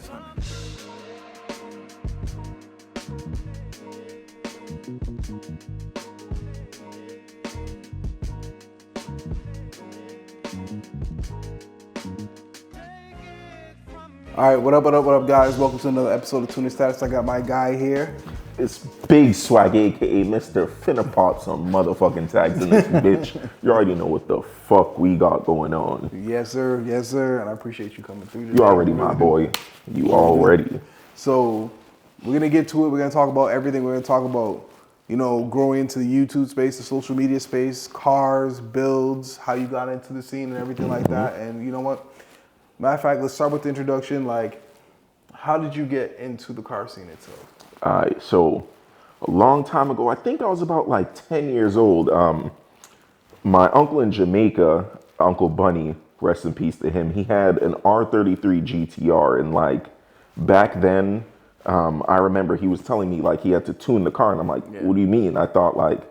All right, what up, guys? Welcome to another episode of Tuning Status. I got my guy here. It's Big Swag, aka Mr. Finna Pop some motherfucking tags in this bitch. You already know what the fuck we got going on. Yes, sir. And I appreciate you coming through today. You already my boy. You already. So we're gonna get to it. We're gonna talk about everything. We're gonna talk about, growing into the YouTube space, the social media space, cars, builds, how you got into the scene and everything like that. And you know what? Matter of fact, let's start with the introduction. Like, how did you get into the car scene itself? All right, so a long time ago, I think I was about like 10 years old. My uncle in Jamaica, Uncle Bunny, rest in peace to him, he had an R33 GTR. And like back then, I remember he was telling me like he had to tune the car. And I'm like, What do you mean? I thought like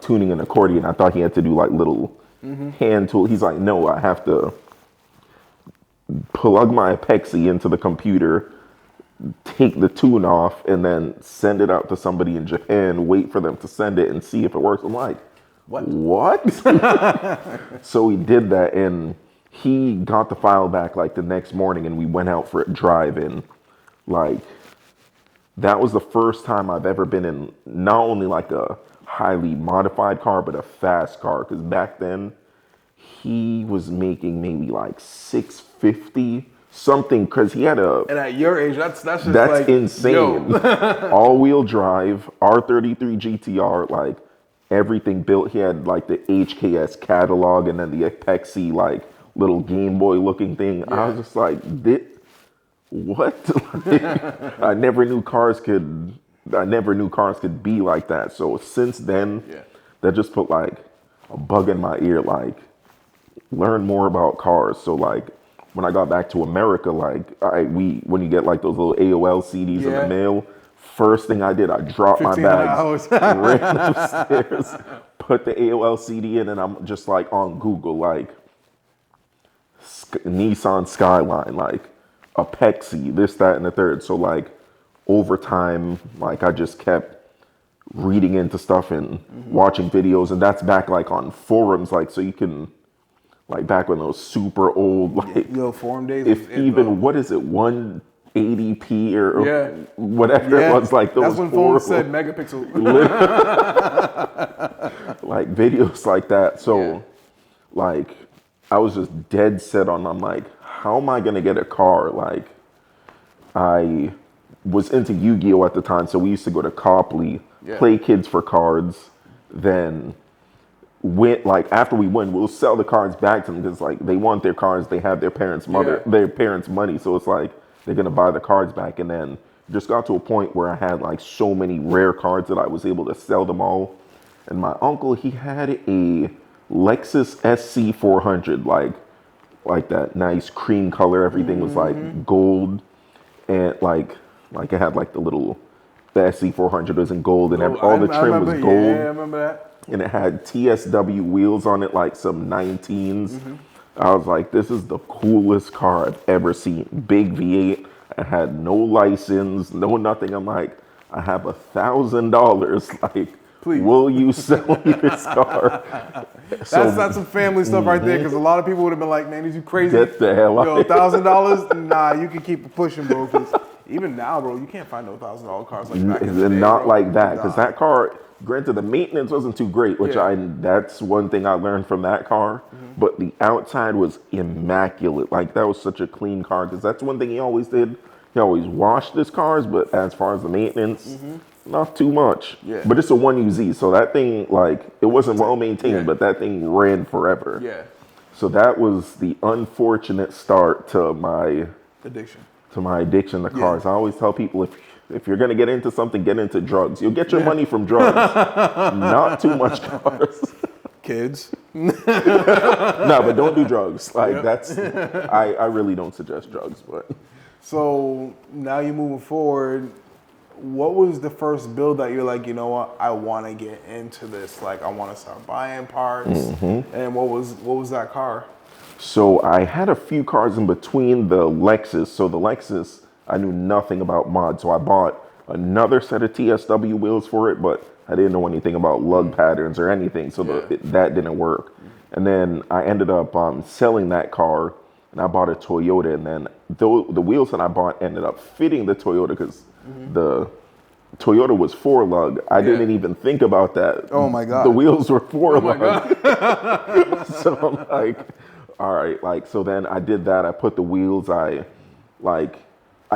tuning an accordion. I thought he had to do like little hand tool. He's like, no, I have to plug my Apexi into the computer, take the tune off, and then send it out to somebody in Japan, wait for them to send it and see if it works. I'm like, what? So he did that, and he got the file back like the next morning, and we went out for a drive, and like that was the first time I've ever been in not only like a highly modified car, but a fast car, because back then he was making maybe like 650 something, because he had a, and at your age, that's just like insane. All-wheel drive R33 GTR, like everything built. He had like the HKS catalog, and then the Apexi like little Game Boy looking thing. I was just like, what? I never knew cars could be like that. So since then, that just put like a bug in my ear, like learn more about cars. So like when I got back to America, like when you get like those little AOL CDs in the mail, first thing I did, I dropped my bags, ran upstairs, put the AOL CD in, and I'm just like on Google, like Nissan Skyline, like Apexi, this, that, and the third. So like over time, like I just kept reading into stuff and watching videos, and that's back like on forums, like so you can, like back when those super old, like forum days. If even what is it, 180p or whatever it was, like those. That's when phones said megapixel. Like videos like that. So like I was just dead set on. I'm like, how am I gonna get a car? Like I was into Yu-Gi-Oh at the time, so we used to go to Copley, play kids for cards, then like after we win, we'll sell the cards back to them, because like they want their cards, they have their parents' money, so it's like they're gonna buy the cards back. And then just got to a point where I had like so many rare cards that I was able to sell them all. And my uncle, he had a Lexus SC400, like that nice cream color. Everything was like gold, and like it had like the SC400 was in gold, and all the trim was gold. Yeah, I remember that. And it had TSW wheels on it, like some 19s. I was like, this is the coolest car I've ever seen. Big V8. I had no license, no nothing. I'm like, I have $1,000. Like, please, will you sell me this car? That's some family stuff right there, because a lot of people would have been like, man, is you crazy? Get the hell out. $1,000? Nah, you can keep it pushing, bro. Because even now, bro, you can't find no $1,000 cars like back in the day. Not like that, because that car, granted, the maintenance wasn't too great, which that's one thing I learned from that car. But the outside was immaculate. Like, that was such a clean car, because that's one thing he always did. He always washed his cars, but as far as the maintenance, not too much. But it's a 1UZ, so that thing, like, it wasn't well maintained, but that thing ran forever. So that was the unfortunate start to my addiction to cars. I always tell people, if you're gonna get into something, get into drugs. You'll get your money from drugs, not too much cars. Kids. No, but don't do drugs. Like that's, I really don't suggest drugs. But so now you're moving forward. What was the first build that you're like, you know what, I want to get into this? Like, I want to start buying parts. And what was that car? So I had a few cars in between the Lexus. So the Lexus, I knew nothing about mods, so I bought another set of TSW wheels for it, but I didn't know anything about lug patterns or anything, so that didn't work. And then I ended up selling that car, and I bought a Toyota, and then the wheels that I bought ended up fitting the Toyota because the Toyota was 4-lug. I didn't even think about that. Oh my God. The wheels were 4-lug. God. So I'm like, all right, like, so then I did that. I put the wheels, I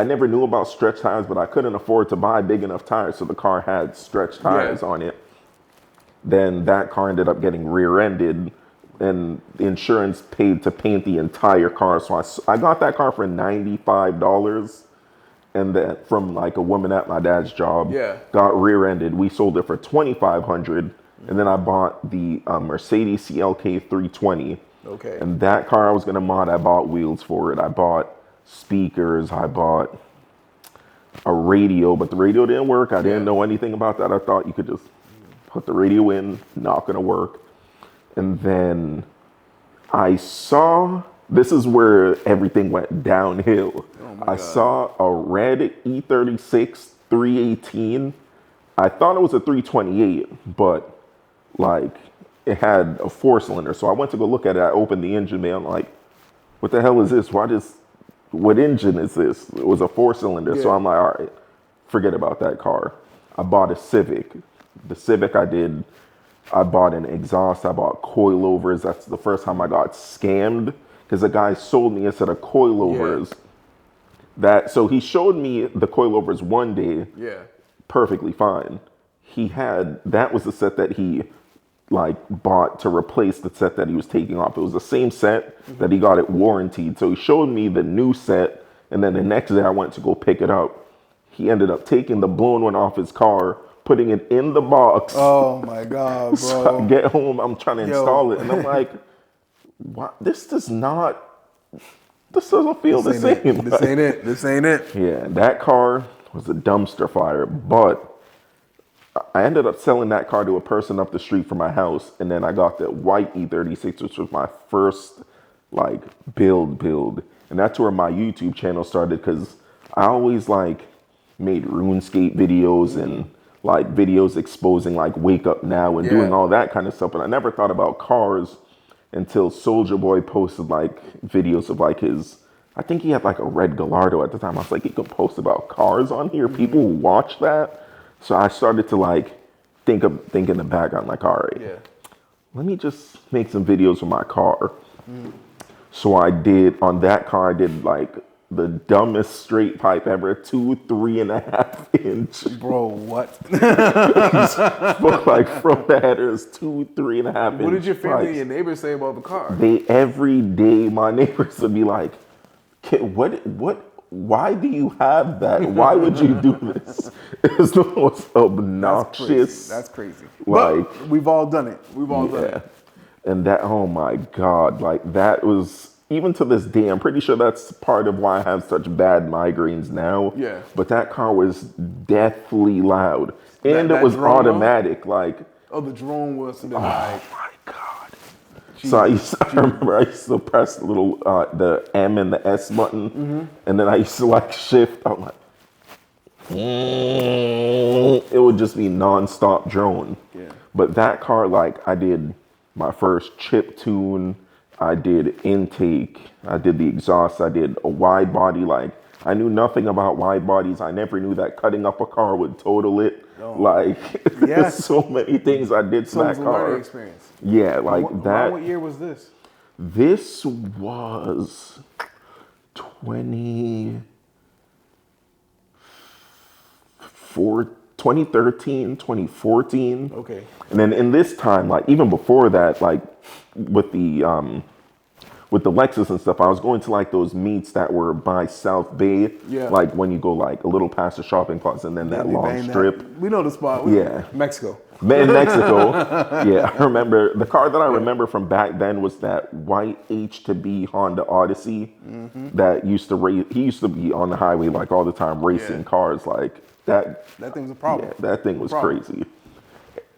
never knew about stretch tires, but I couldn't afford to buy big enough tires, so the car had stretch tires on it. Then that car ended up getting rear-ended, and the insurance paid to paint the entire car. So I got that car for $95, and then from like a woman at my dad's job. Got rear-ended. We sold it for $2,500, and then I bought the Mercedes CLK 320. Okay. And that car I was gonna mod, I bought wheels for it. I bought speakers. I bought a radio, but the radio didn't work. I didn't know anything about that. I thought you could just put the radio in, not gonna work. And then I saw, this is where everything went downhill. I saw a red E36 318. I thought it was a 328, but like it had a 4-cylinder. So I went to go look at it. I opened the engine bay. I'm like, what the hell is this? What engine is this? It was a 4-cylinder. So I'm like, all right, forget about that car. I bought a Civic. The Civic I bought an exhaust. I bought coilovers. That's the first time I got scammed because the guy sold me a set of coilovers. So he showed me the coilovers one day. Perfectly fine. That was the set that he like bought to replace the set that he was taking off. It was the same set that he got it warranted. So he showed me the new set, and then the next day I went to go pick it up. He ended up taking the blown one off his car, putting it in the box. Oh my God, bro. So I get home, I'm trying to install it, and I'm like, what? This doesn't feel the same. This ain't it. Yeah, that car was a dumpster fire, but I ended up selling that car to a person up the street from my house, and then I got the white E36, which was my first like build, and that's where my YouTube channel started because I always like made RuneScape videos and like videos exposing like Wake Up Now and doing all that kind of stuff, but I never thought about cars until Soulja Boy posted like videos of like I think he had like a red Gallardo at the time. I was like, he could post about cars on here. People will watch that. So I started to like think in the background, like, all right, let me just make some videos with my car. So I did, on that car, I did like the dumbest straight pipe ever, 2 3.5 inch. Bro, what? But like from the headers, 2 3.5 inch. What did your family and pipes. your neighbors say about the car? Every day, my neighbors would be like, why do you have that? Why would you do this? It's the most obnoxious. That's crazy. Like, but we've all done it. We've all done it. And that, oh my God, like that was, even to this day, I'm pretty sure that's part of why I have such bad migraines now. But that car was deathly loud. And it was automatic. Like, oh, the drone was like, my God. Jesus, so I remember I used to press the little the M and the S button, and then I used to like shift. I'm like, it would just be nonstop drone. But that car, like, I did my first chip tune, I did intake, I did the exhaust, I did a wide body. Like, I knew nothing about wide bodies. I never knew that cutting up a car would total it. Like, there's so many things I did to that car. Experience. Yeah, like that. What year was this? This was 2013, 2014. Okay. And then in this time, like even before that, like with the Lexus and stuff, I was going to like those meets that were by South Bay. Like when you go like a little past the shopping plaza and then that long strip. We know the spot. Mexico. In Mexico. I remember the car that I remember from back then was that white H-to-B Honda Odyssey that used to race. He used to be on the highway like all the time racing cars like that. That thing's a problem. Yeah, that thing was crazy.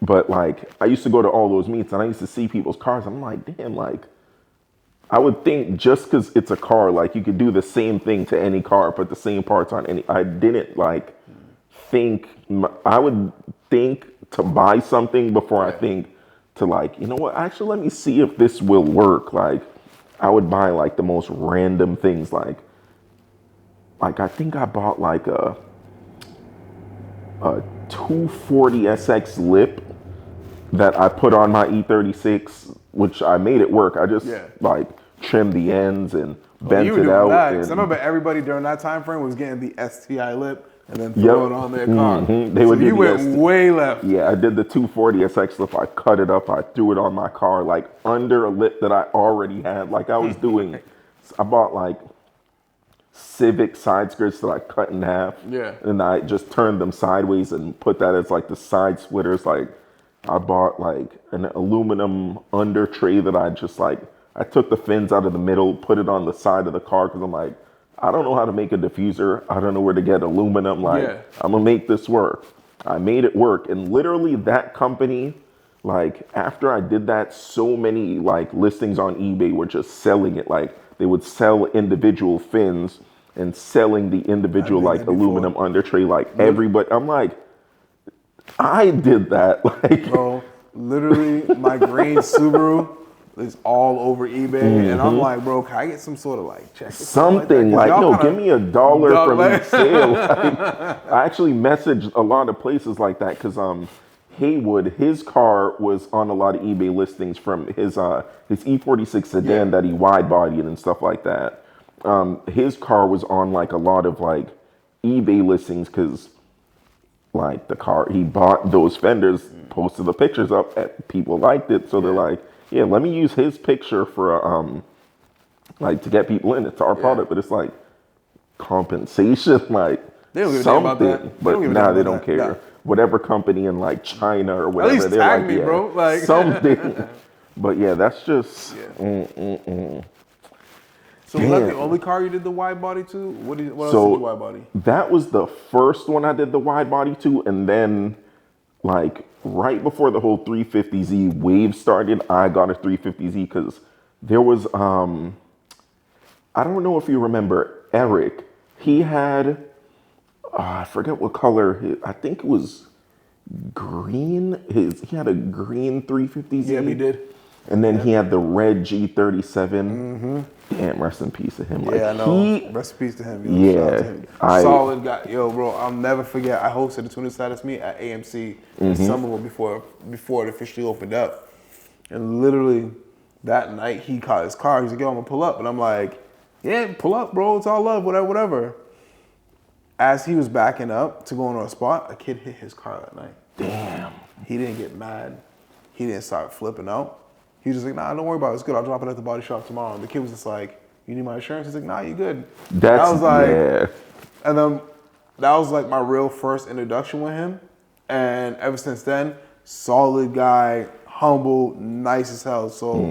But like I used to go to all those meets and I used to see people's cars. I'm like, damn, like I would think just because it's a car, like you could do the same thing to any car, put the same parts on any. I didn't like think. I would think to buy something before I think to like, you know what? Actually, let me see if this will work. Like, I would buy like the most random things. Like I think I bought like a 240 SX lip that I put on my E36, which I made it work. I just like trimmed the ends and bent you were it doing out. that. And, 'Cause I remember everybody during that time frame was getting the STI lip and then throw it on their car. They So would do you the went way left. Yeah, I did the 240 SX lip. I cut it up. I threw it on my car, like under a lip that I already had. Like I was doing, I bought like Civic side skirts that I cut in half. Yeah. And I just turned them sideways and put that as like the side splitters. Like I bought like an aluminum under tray that I just like, I took the fins out of the middle, put it on the side of the car because I'm like, I don't know how to make a diffuser. I don't know where to get aluminum. Like, I'm gonna make this work. I made it work. And literally that company, like after I did that, so many like listings on eBay were just selling it. Like they would sell individual fins and selling the individual like aluminum under tray. Like everybody, I'm like, I did that. Like, bro, literally my green Subaru is all over eBay, and I'm like, bro, can I get some sort of like check? Something like no, give me $1 from each sale. Like, I actually messaged a lot of places like that because Haywood, his car was on a lot of eBay listings from his E46 sedan that he wide bodied and stuff like that. His car was on like a lot of like eBay listings because like the car he bought those fenders, posted the pictures up, and people liked it, so they're like, yeah, let me use his picture for like to get people in. It's our product, but it's like compensation, like they don't give something. a damn about that. But nah, they don't care. Nah. Whatever company in like China or whatever, at least they're tag like, me, bro. Like something. But yeah, that's just. So was that the only car you did the wide body to? What else did you wide body? That was the first one I did the wide body to, and then like right before the whole 350Z wave started, I got a 350Z because there was I don't know if you remember Eric. He had I forget what color. I think it was green. He had a green 350Z. Yeah, he did. And then he had the red G37. Damn, rest in peace to him. Yeah, like, I know. Rest in peace to him. Yo. Yeah. To him. Solid guy. Yo, bro, I'll never forget. I hosted a tuning status meet at AMC in Somerville before it officially opened up. And literally that night he caught his car. He's like, yo, I'm going to pull up. And I'm like, yeah, pull up, bro. It's all love, whatever. As he was backing up to go into a spot, a kid hit his car that night. Damn. He didn't get mad. He didn't start flipping out. He was just like, nah, don't worry about it. It's good. I'll drop it at the body shop tomorrow. And the kid was just like, you need my insurance? He's like, nah, you good. I was like, and then that was like my real first introduction with him. And ever since then, solid guy, humble, nice as hell. So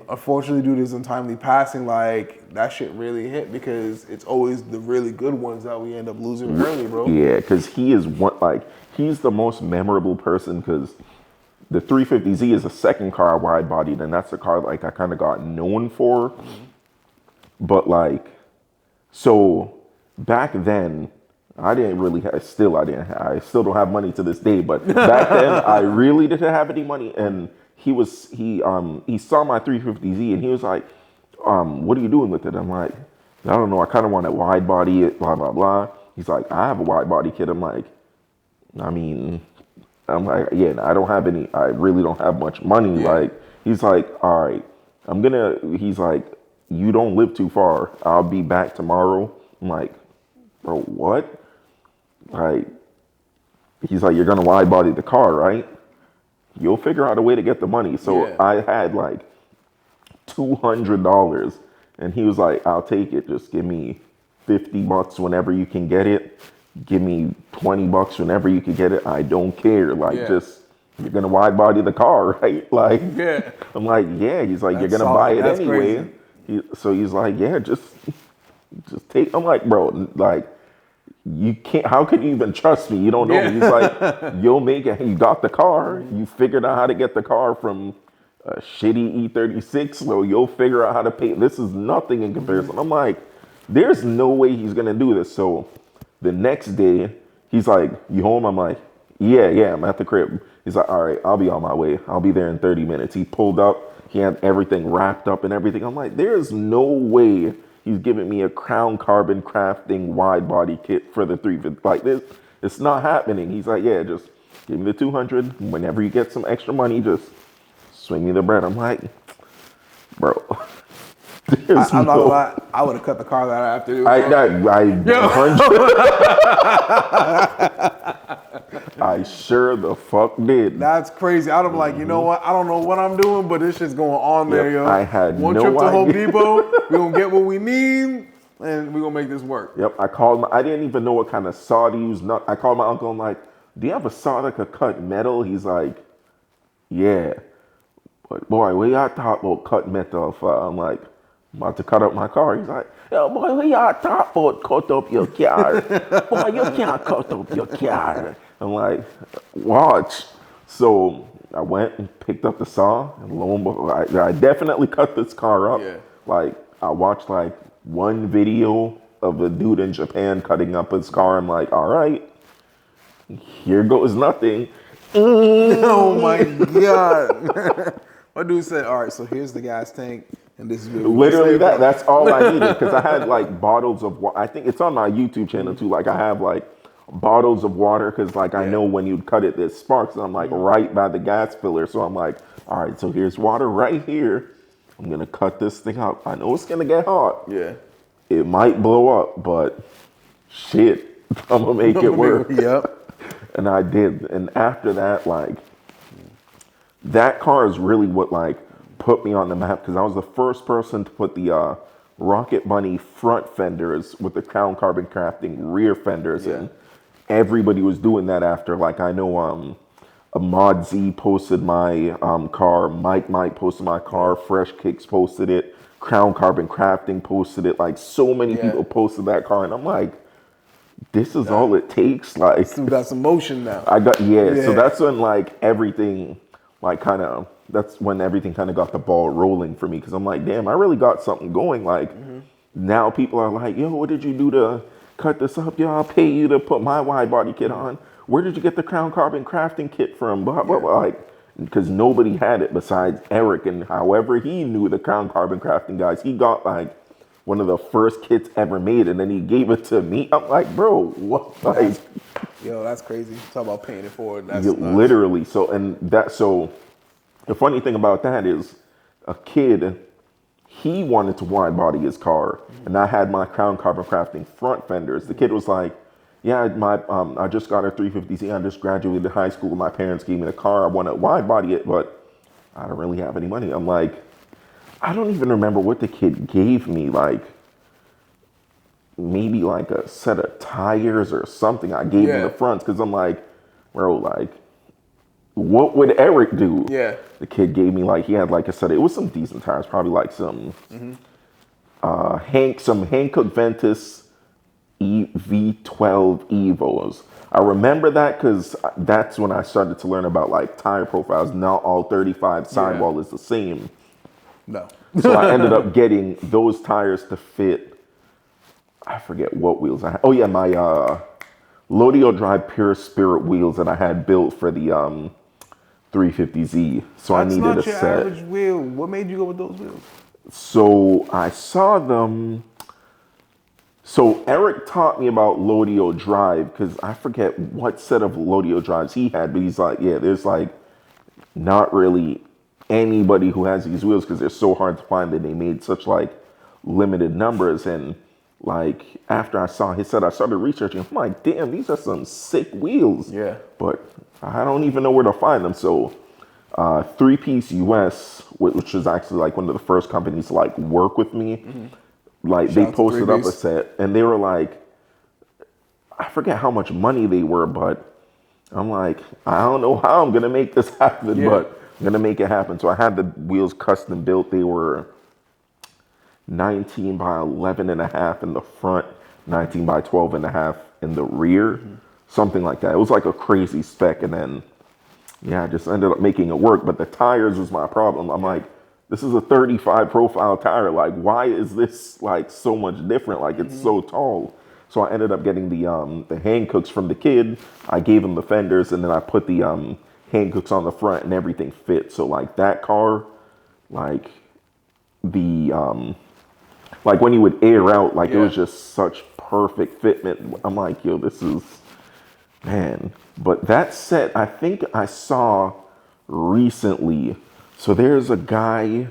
unfortunately, due to his untimely passing, like that shit really hit because it's always the really good ones that we end up losing early, bro. Yeah, because he's the most memorable person because the 350Z is the second car I wide bodied, and that's the car like I kind of got known for. But like, so back then, I still don't have money to this day. But back then, I really didn't have any money, and he saw my 350Z, and he was like, "What are you doing with it?" I'm like, "I don't know. I kind of want to wide body it, blah blah blah." He's like, "I have a wide body kit." I'm like, yeah, I don't have any, I really don't have much money. Yeah. Like, he's like, all right, he's like, you don't live too far. I'll be back tomorrow. I'm like, bro, what? Like, he's like, you're going to wide body the car, right? You'll figure out a way to get the money. So I had like $200 and he was like, I'll take it. Just give me $50 whenever you can get it. Give me $20 whenever you can get it. I don't care. Like, just, you're going to wide body the car, right? Like, I'm like, yeah. He's like, you're going to buy it anyway. So he's like, yeah, just take. I'm like, bro, like, you can't, how can you even trust me? You don't know me. He's like, you'll make it. You got the car. You figured out how to get the car from a shitty E36, so you'll figure out how to pay. This is nothing in comparison. I'm like, there's no way he's gonna do this. So the next day, he's like, you home? I'm like, yeah, I'm at the crib. He's like, all right, I'll be on my way. I'll be there in 30 minutes. He pulled up. He had everything wrapped up and everything. I'm like, there's no way he's giving me a Crown Carbon crafting wide body kit for the 350. Like this, it's not happening. He's like, yeah, just give me the 200. Whenever you get some extra money, just swing me the bread. I'm like, bro. I'm not gonna lie, I would have cut the car out after. I sure the fuck did. That's crazy. I'd have like, you know what? I don't know what I'm doing, but this shit's going on there, yo. I had one no trip to idea. Home Depot. We're gonna get what we need, and we're gonna make this work. Yep. I didn't even know what kind of saw to use. I called my uncle. I'm like, do you have a saw that could cut metal? He's like, yeah. But boy, we y'all talk about cut metal for? I'm like, I'm about to cut up my car. He's like, yo, boy, we y'all talk about cut up your car? Boy, you can't cut up your car. I'm like, watch. So I went and picked up the saw, and lo and behold, I definitely cut this car up. Yeah. Like, I watched like one video of a dude in Japan cutting up his car. I'm like, all right, here goes nothing. Oh my God. My dude said, all right, so here's the gas tank, and this is literally that's all I needed, because I had like bottles of water. I think it's on my YouTube channel too. Like, I have like bottles of water, because like I know when you cut it, there's sparks, and I'm like right by the gas filler. So I'm like, all right, so here's water right here. I'm gonna cut this thing up. I know it's gonna get hot. Yeah. It might blow up, but shit, I'm gonna make it work. Yep. And I did. And after that, like, that car is really what like put me on the map, because I was the first person to put the Rocket Bunny front fenders with the Crown Carbon crafting rear fenders in. Everybody was doing that after. Like, I know Mod Z posted my car, Mike posted my car, Fresh Kicks posted it, Crown Carbon crafting posted it. Like, so many people posted that car, and I'm like, this is all it takes. Like, Still got some motion now. So that's when like everything like that's when everything kind of got the ball rolling for me, because I'm like, damn, I really got something going. Like, now people are like, yo, what did you do to cut this up? Yo, I'll pay you to put my wide body kit on. Where did you get the Crown Carbon crafting kit from? Blah, blah, blah. Like, because nobody had it besides Eric, and however he knew the Crown Carbon crafting guys, he got like one of the first kits ever made, and then he gave it to me. I'm like, bro, what? Like, yo, that's crazy. Talk about paying it forward. That's literally. So the funny thing about that is, a kid, he wanted to wide body his car, and I had my Crown Carbon crafting front fenders. The kid was like, yeah, I just got a 350Z. I just graduated high school. My parents gave me the car. I want to wide body it, but I don't really have any money. I'm like, I don't even remember what the kid gave me. Like, maybe like a set of tires or something. I gave him the fronts, because I'm like, bro, like, what would Eric do? Yeah. The kid gave me like, he had like a set of, it was some decent tires, probably like some Hankook Ventus V12 Evos. I remember that because that's when I started to learn about like tire profiles. Not all 35 sidewall is the same. No. So I ended up getting those tires to fit, I forget what wheels I had. Oh yeah, my Lodio Drive Pure Spirit wheels that I had built for the 350Z. So I needed a set. That's not your average wheel. What made you go with those wheels? So I saw them. So Eric taught me about Lodio Drive, because I forget what set of Lodio Drives he had, but he's like, yeah, there's like not really anybody who has these wheels, because they're so hard to find that they made such like limited numbers. And like, after I saw his set, I started researching. I'm like, damn, these are some sick wheels. Yeah. But I don't even know where to find them. So 3-Piece US, which is actually like one of the first companies to like work with me, like they posted up a set, and they were like, I forget how much money they were, but I'm like, I don't know how I'm gonna make this happen, but I'm gonna make it happen. So I had the wheels custom built. They were 19 by 11 and a half in the front, 19 by 12 and a half in the rear, something like that. It was like a crazy spec. And then yeah, I just ended up making it work. But the tires was my problem. I'm like, this is a 35 profile tire. Like, why is this like so much different? Like, it's so tall. So I ended up getting the hand cooks from the kid. I gave him the fenders, and then I put the hand cooks on the front, and everything fit. So like that car, like the like when you would air out, like it was just such perfect fitment. I'm like, yo, this is, man. But that set, I think I saw recently. So there's a guy,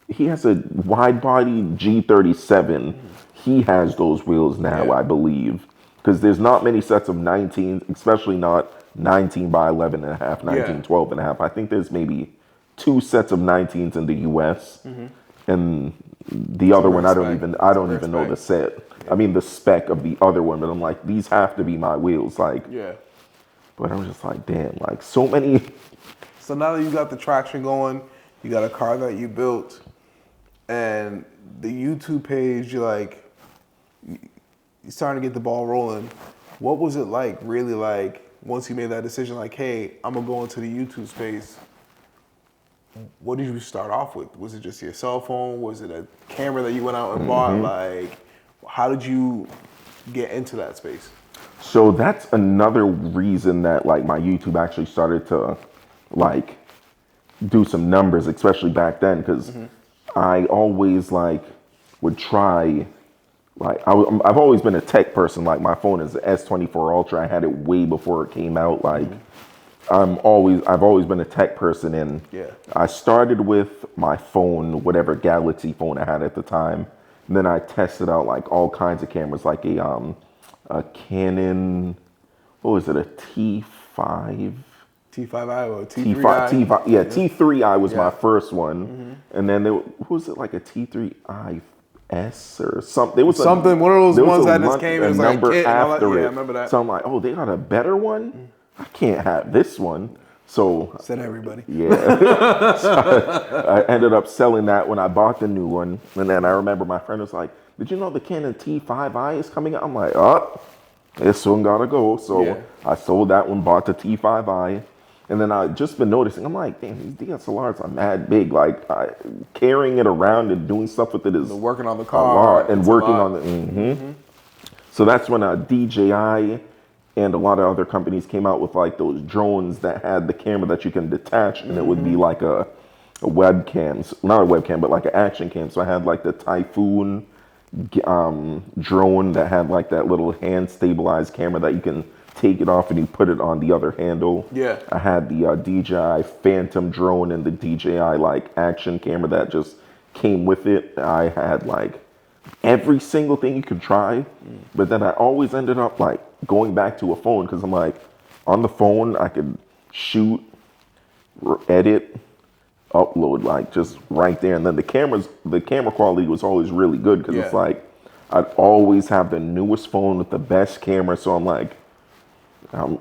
he has a wide body G37. He has those wheels now, I believe. Because there's not many sets of 19s, especially not 19 by 11 and a half, 19, 12 and a half. I think there's maybe 2 sets of 19s in the US. And the other one, I don't even know the set. I mean, the spec of the other one, but I'm like, these have to be my wheels. Like, but I'm just like, damn, like so many. So now that you got the traction going, you got a car that you built, and the YouTube page, you're starting to get the ball rolling. What was it like, really, like, once you made that decision, like, hey, I'm gonna go into the YouTube space? What did you start off with? Was it just your cell phone? Was it a camera that you went out and bought? Like, how did you get into that space? So that's another reason that like my YouTube actually started to like do some numbers, especially back then, because I always like would try. Like I've always been a tech person. Like my phone is the S24 Ultra. I had it way before it came out. Like I've always been a tech person, and I started with my phone, whatever Galaxy phone I had at the time. And then I tested out like all kinds of cameras, like a Canon, what was it, a T5? T5i or T3i? T5, yeah, T3i was my first one. And then what was it, like a T3i S or something? There was something, one of those ones that just came a and was number like, after it. I remember that. So I'm like, oh, they got a better one? I can't have this one. So said everybody. Yeah. So I ended up selling that when I bought the new one. And then I remember my friend was like, did you know the Canon T5i is coming out? I'm like, oh, this one gotta go. So I sold that one, bought the T5i. And then I just been noticing, I'm like, damn, these DSLRs are mad big. Like carrying it around and doing stuff with it is working on the car. And working on the, So that's when DJI and a lot of other companies came out with like those drones that had the camera that you can detach, and it would be like a webcam, not a webcam, but like an action cam. So I had like the Typhoon drone that had like that little hand stabilized camera that you can take it off and you put it on the other handle. I had the DJI Phantom drone and the DJI like action camera that just came with it. I had like every single thing you could try, but then I always ended up like going back to a phone, because I'm like, on the phone I could shoot, edit, upload, like just right there. And then the camera quality was always really good, because it's like I'd always have the newest phone with the best camera. So I'm like,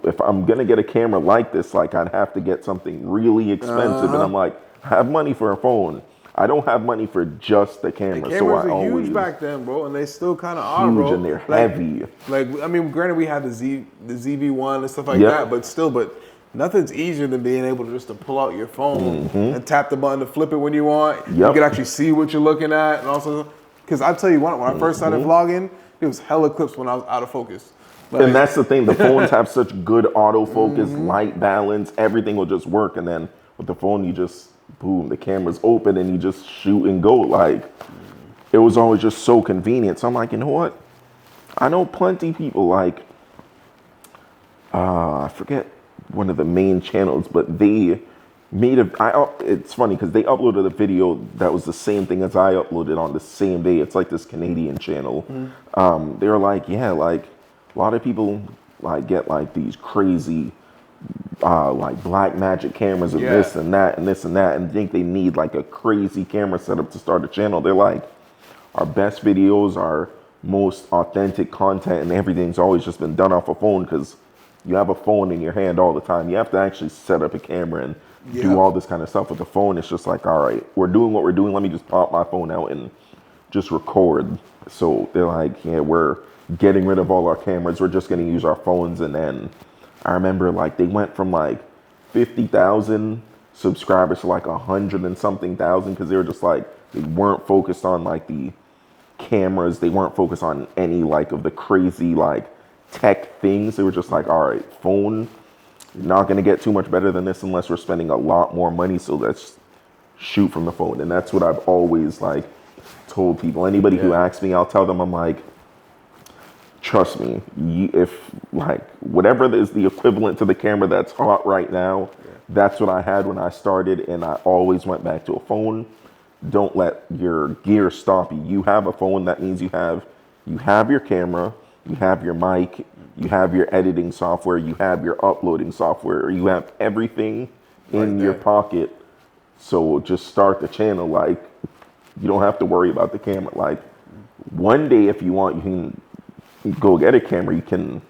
if I'm gonna get a camera like this, like I'd have to get something really expensive. And I'm like, I have money for a phone, I don't have money for just the camera. The cameras were huge back then, bro, and they still kind of are, huge, bro. and they're heavy. Like, I mean, granted, we had the ZV-1 and stuff like that, but nothing's easier than being able to just to pull out your phone and tap the button to flip it when you want. You can actually see what you're looking at, and also, because I'll tell you what, when I first started vlogging, it was hella clips when I was out of focus. Like, and that's the thing, the phones have such good autofocus, light balance, everything will just work. And then with the phone, you just, boom, the camera's open and you just shoot and go. Like, it was always just so convenient. So I'm like, you know what? I know plenty of people like, I forget one of the main channels, but they made it's funny because they uploaded a video that was the same thing as I uploaded on the same day. It's like this Canadian channel. They were like, yeah, like a lot of people like get like these crazy like black magic cameras and this and that and this and that, and think they need like a crazy camera setup to start a channel. They're like, our best videos, our most authentic content and everything's always just been done off a phone, because you have a phone in your hand all the time. You have to actually set up a camera and do all this kind of stuff with the phone. It's just like, all right, we're doing what we're doing. Let me just pop my phone out and just record. So they're like, yeah, we're getting rid of all our cameras. We're just going to use our phones. And then I remember like they went from like 50,000 subscribers to like 100 and something thousand because they were just like, they weren't focused on like the cameras. They weren't focused on any like of the crazy like tech things. They were just like, all right, phone, not going to get too much better than this unless we're spending a lot more money. So let's shoot from the phone. And that's what I've always like told people. Anybody who asks me, I'll tell them, I'm like, trust me, if like whatever is the equivalent to the camera that's hot right now, that's what I had when I started, and I always went back to a phone. Don't let your gear stop you. You have a phone, that means you have your camera, you have your mic, you have your editing software, you have your uploading software, you have everything in your pocket. So just start the channel. Like, you don't have to worry about the camera. Like, one day if you want, you can go get a camera. You can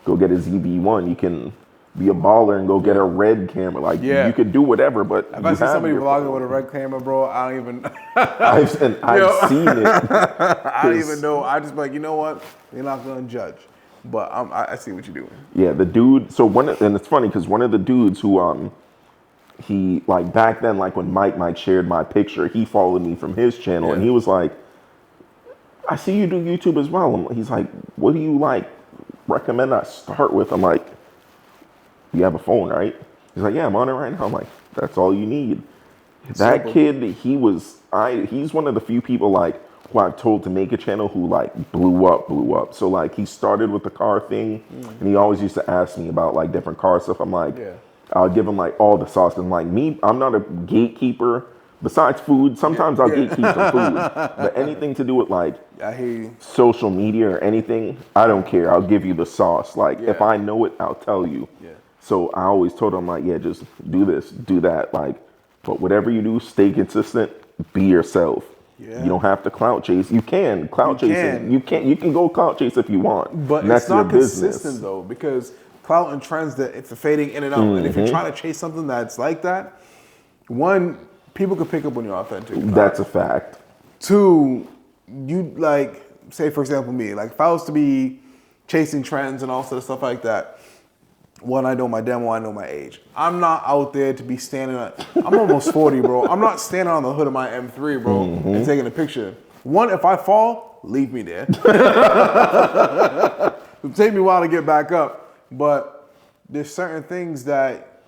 go get a ZV-1. You can be a baller and go get a red camera. Like, you could do whatever, but if I see somebody vlogging with a red camera, bro, I don't even. I've seen it. I don't even know. I just be like, you know what? You're not gonna judge, but I see what you're doing. Yeah, the dude. So and it's funny because one of the dudes who he like back then, like when Mike shared my picture, he followed me from his channel, and he was like, I see you do YouTube as well. He's like, what do you like recommend I start with? I'm like, you have a phone, right? He's like, yeah, I'm on it right now. I'm like, that's all you need. That simple. kid, he's one of the few people like who I've told to make a channel who like blew up. So like he started with the car thing, and he always used to ask me about like different car stuff. I'm like, I'll give him like all the sauce. And like me, I'm not a gatekeeper. Besides food, sometimes I'll gatekeep some food. But anything to do with like social media or anything, I don't care. I'll give you the sauce. Like if I know it, I'll tell you. So I always told him like, yeah, just do this, do that. Like, but whatever you do, stay consistent, be yourself. You don't have to clout chase. You can clout chase. You can go clout chase if you want. But that's it's not your consistent business. though, because clout and trends that it's fading in and out. And if you're trying to chase something that's like that, one, people can pick up when you're authentic. That's a fact. Two, you like, say for example me, like if I was to be chasing trends and all sort of stuff like that, one, I know my demo, I know my age. I'm not out there to be standing on, I'm almost 40, bro. I'm not standing on the hood of my M3, bro, and taking a picture. One, if I fall, leave me there. It'll take me a while to get back up, but there's certain things that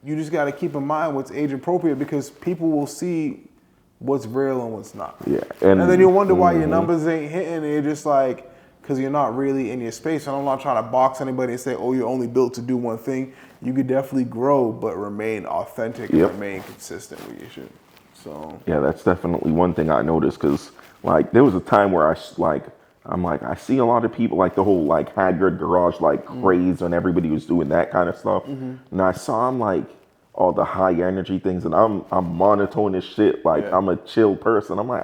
you just got to keep in mind what's age appropriate, because people will see what's real and what's not. And then you'll wonder why your numbers ain't hitting, and you're just like, because you're not really in your space. And I'm not trying to box anybody and say, oh, you're only built to do one thing. You could definitely grow, but remain authentic and remain consistent with your shit. So yeah, that's definitely one thing I noticed, because like there was a time where I see a lot of people like the whole like Haggard Garage like craze, and everybody was doing that kind of stuff. And I saw them like all the high energy things, and I'm monotone as shit. Like I'm a chill person. I'm like,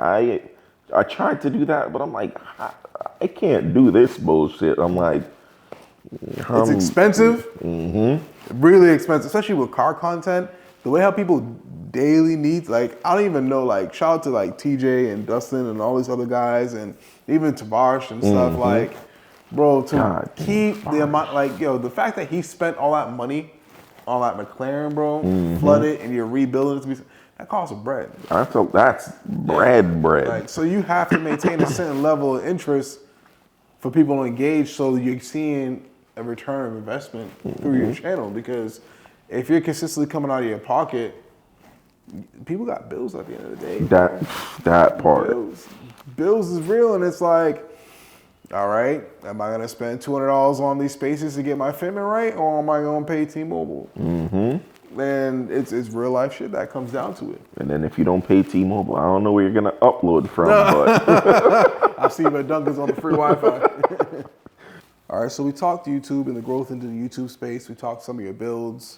I tried to do that, but I'm like, I can't do this bullshit. I'm like, it's expensive, really expensive, especially with car content. The way how people daily needs, like I don't even know, like shout out to like TJ and Dustin and all these other guys, and even Tavares and stuff. Like, bro, to keep the amount, like the fact that he spent all that money on that McLaren, bro, flooded, and you're rebuilding it to be. That costs bread. That's bread. Like, so you have to maintain a certain level of interest for people to engage, so you're seeing a return of investment through your channel. Because if you're consistently coming out of your pocket, people got bills at the end of the day. That part. Bills is real, and it's like, all right, am I gonna spend $200 on these spaces to get my fitment right, or am I gonna pay T-Mobile? And it's real life shit that comes down to it. And then if you don't pay T-Mobile, I don't know where you're gonna upload from. But I see my Duncan's on the free Wi-Fi. All right, so we talked YouTube and the growth into the YouTube space. We talked some of your builds.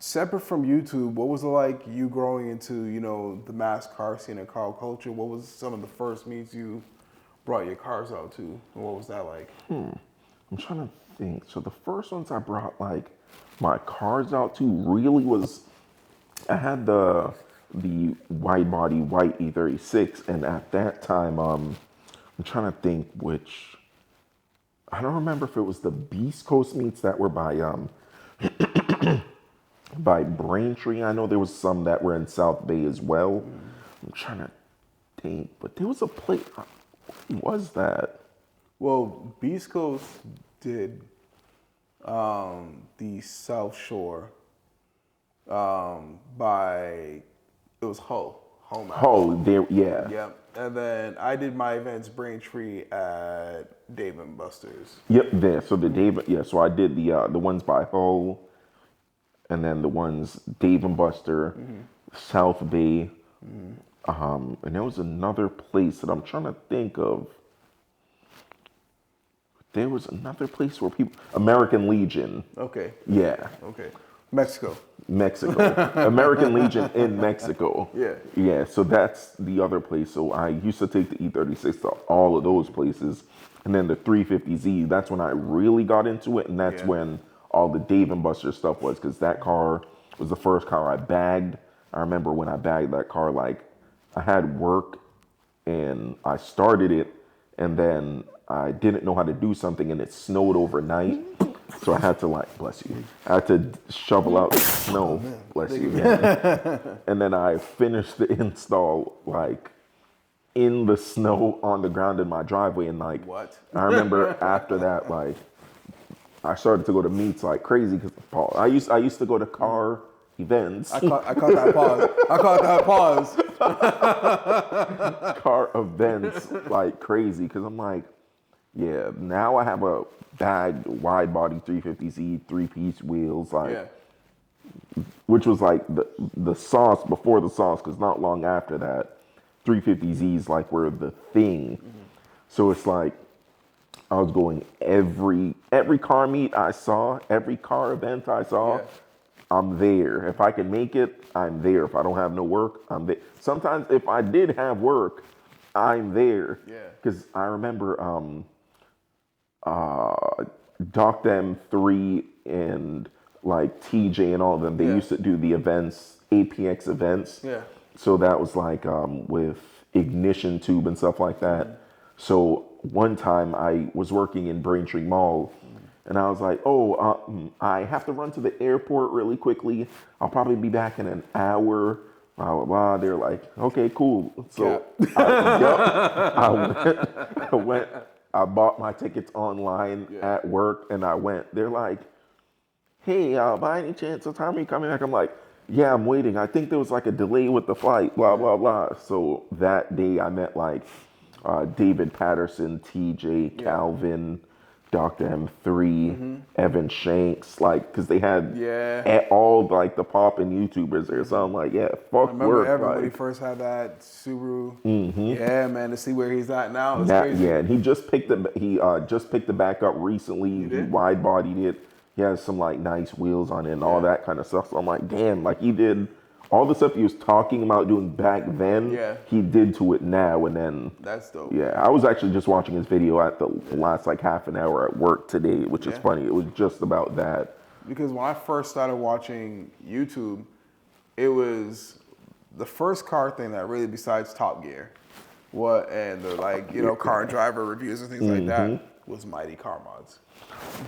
Separate from YouTube, what was it like you growing into the mass car scene and car culture? What was some of the first meets you brought your cars out to, and what was that like? I'm trying to think. So the first ones I brought like my cars out to really was, I had the wide body white E36, and at that time I'm trying to think which I don't remember if it was the Beast Coast meets that were by Braintree. I know there was some that were in South Bay as well. I'm trying to think, but there was a place. What was that? Well, Beast Coast did the South Shore by it was Hull Mountain. Oh, there, yeah. Yep. And then I did my events Braintree at Dave and Buster's. Yep, there. So the Dave, yeah. So I did the ones by Hull, and then the ones Dave and Buster, South Bay, and there was another place that I'm trying to think of. There was another place where people American Legion. Okay. Yeah. Okay. Mexico. American Legion in Mexico. Yeah. Yeah, so that's the other place. So I used to take the E36 to all of those places. And then the 350Z, that's when I really got into it. And that's when all the Dave and Buster stuff was, because that car was the first car I bagged. I remember when I bagged that car, like I had work and I started it and then I didn't know how to do something and it snowed overnight. So I had to bless you. I had to shovel out the snow, bless you. And then I finished the install in the snow on the ground in my driveway. And What? I remember after that, I started to go to meets like crazy because I used to go to car events. I caught that pause. I caught that pause. Car events like crazy because I'm like, yeah, now I have a bagged wide body 350Z 3-piece wheels, which was like the sauce before the sauce, because not long after that, 350Zs were the thing. So it's like I was going every car meet I saw, every car event I saw. I'm there. If I can make it, I'm there. If I don't have no work, I'm there. Sometimes if I did have work, I'm there. Yeah. Because I remember Dr. M3 and TJ and all of them, they used to do the events, APX events. Yeah. So that was with ignition tube and stuff like that. So one time I was working in Braintree Mall and I was like, I have to run to the airport really quickly. I'll probably be back in an hour. Blah, blah, blah. They're like, okay, cool. So I bought my tickets online at work and I went. They're like, hey, by any chance, what time are you coming back? I'm like, yeah, I'm waiting. I think there was a delay with the flight, blah, blah, blah. So that day I met David Patterson, TJ, Calvin, Dr. M3, Evan Shanks, because they had all the poppin' YouTubers there. So I'm like, fuck I remember work. Evan when he first had that Subaru. Yeah, man, to see where he's at now, it's crazy. Yeah, and he just picked it back up recently. He wide bodied it. He has some nice wheels on it and all that kind of stuff. So I'm like, damn, he did all the stuff he was talking about doing back then. Yeah. He did to it now, and then that's dope. Yeah, I was actually just watching his video at the last half an hour at work today, which is funny. It was just about that. Because when I first started watching YouTube, it was the first car thing that really, besides Top Gear, and the car driver reviews and things like that, was Mighty Car Mods.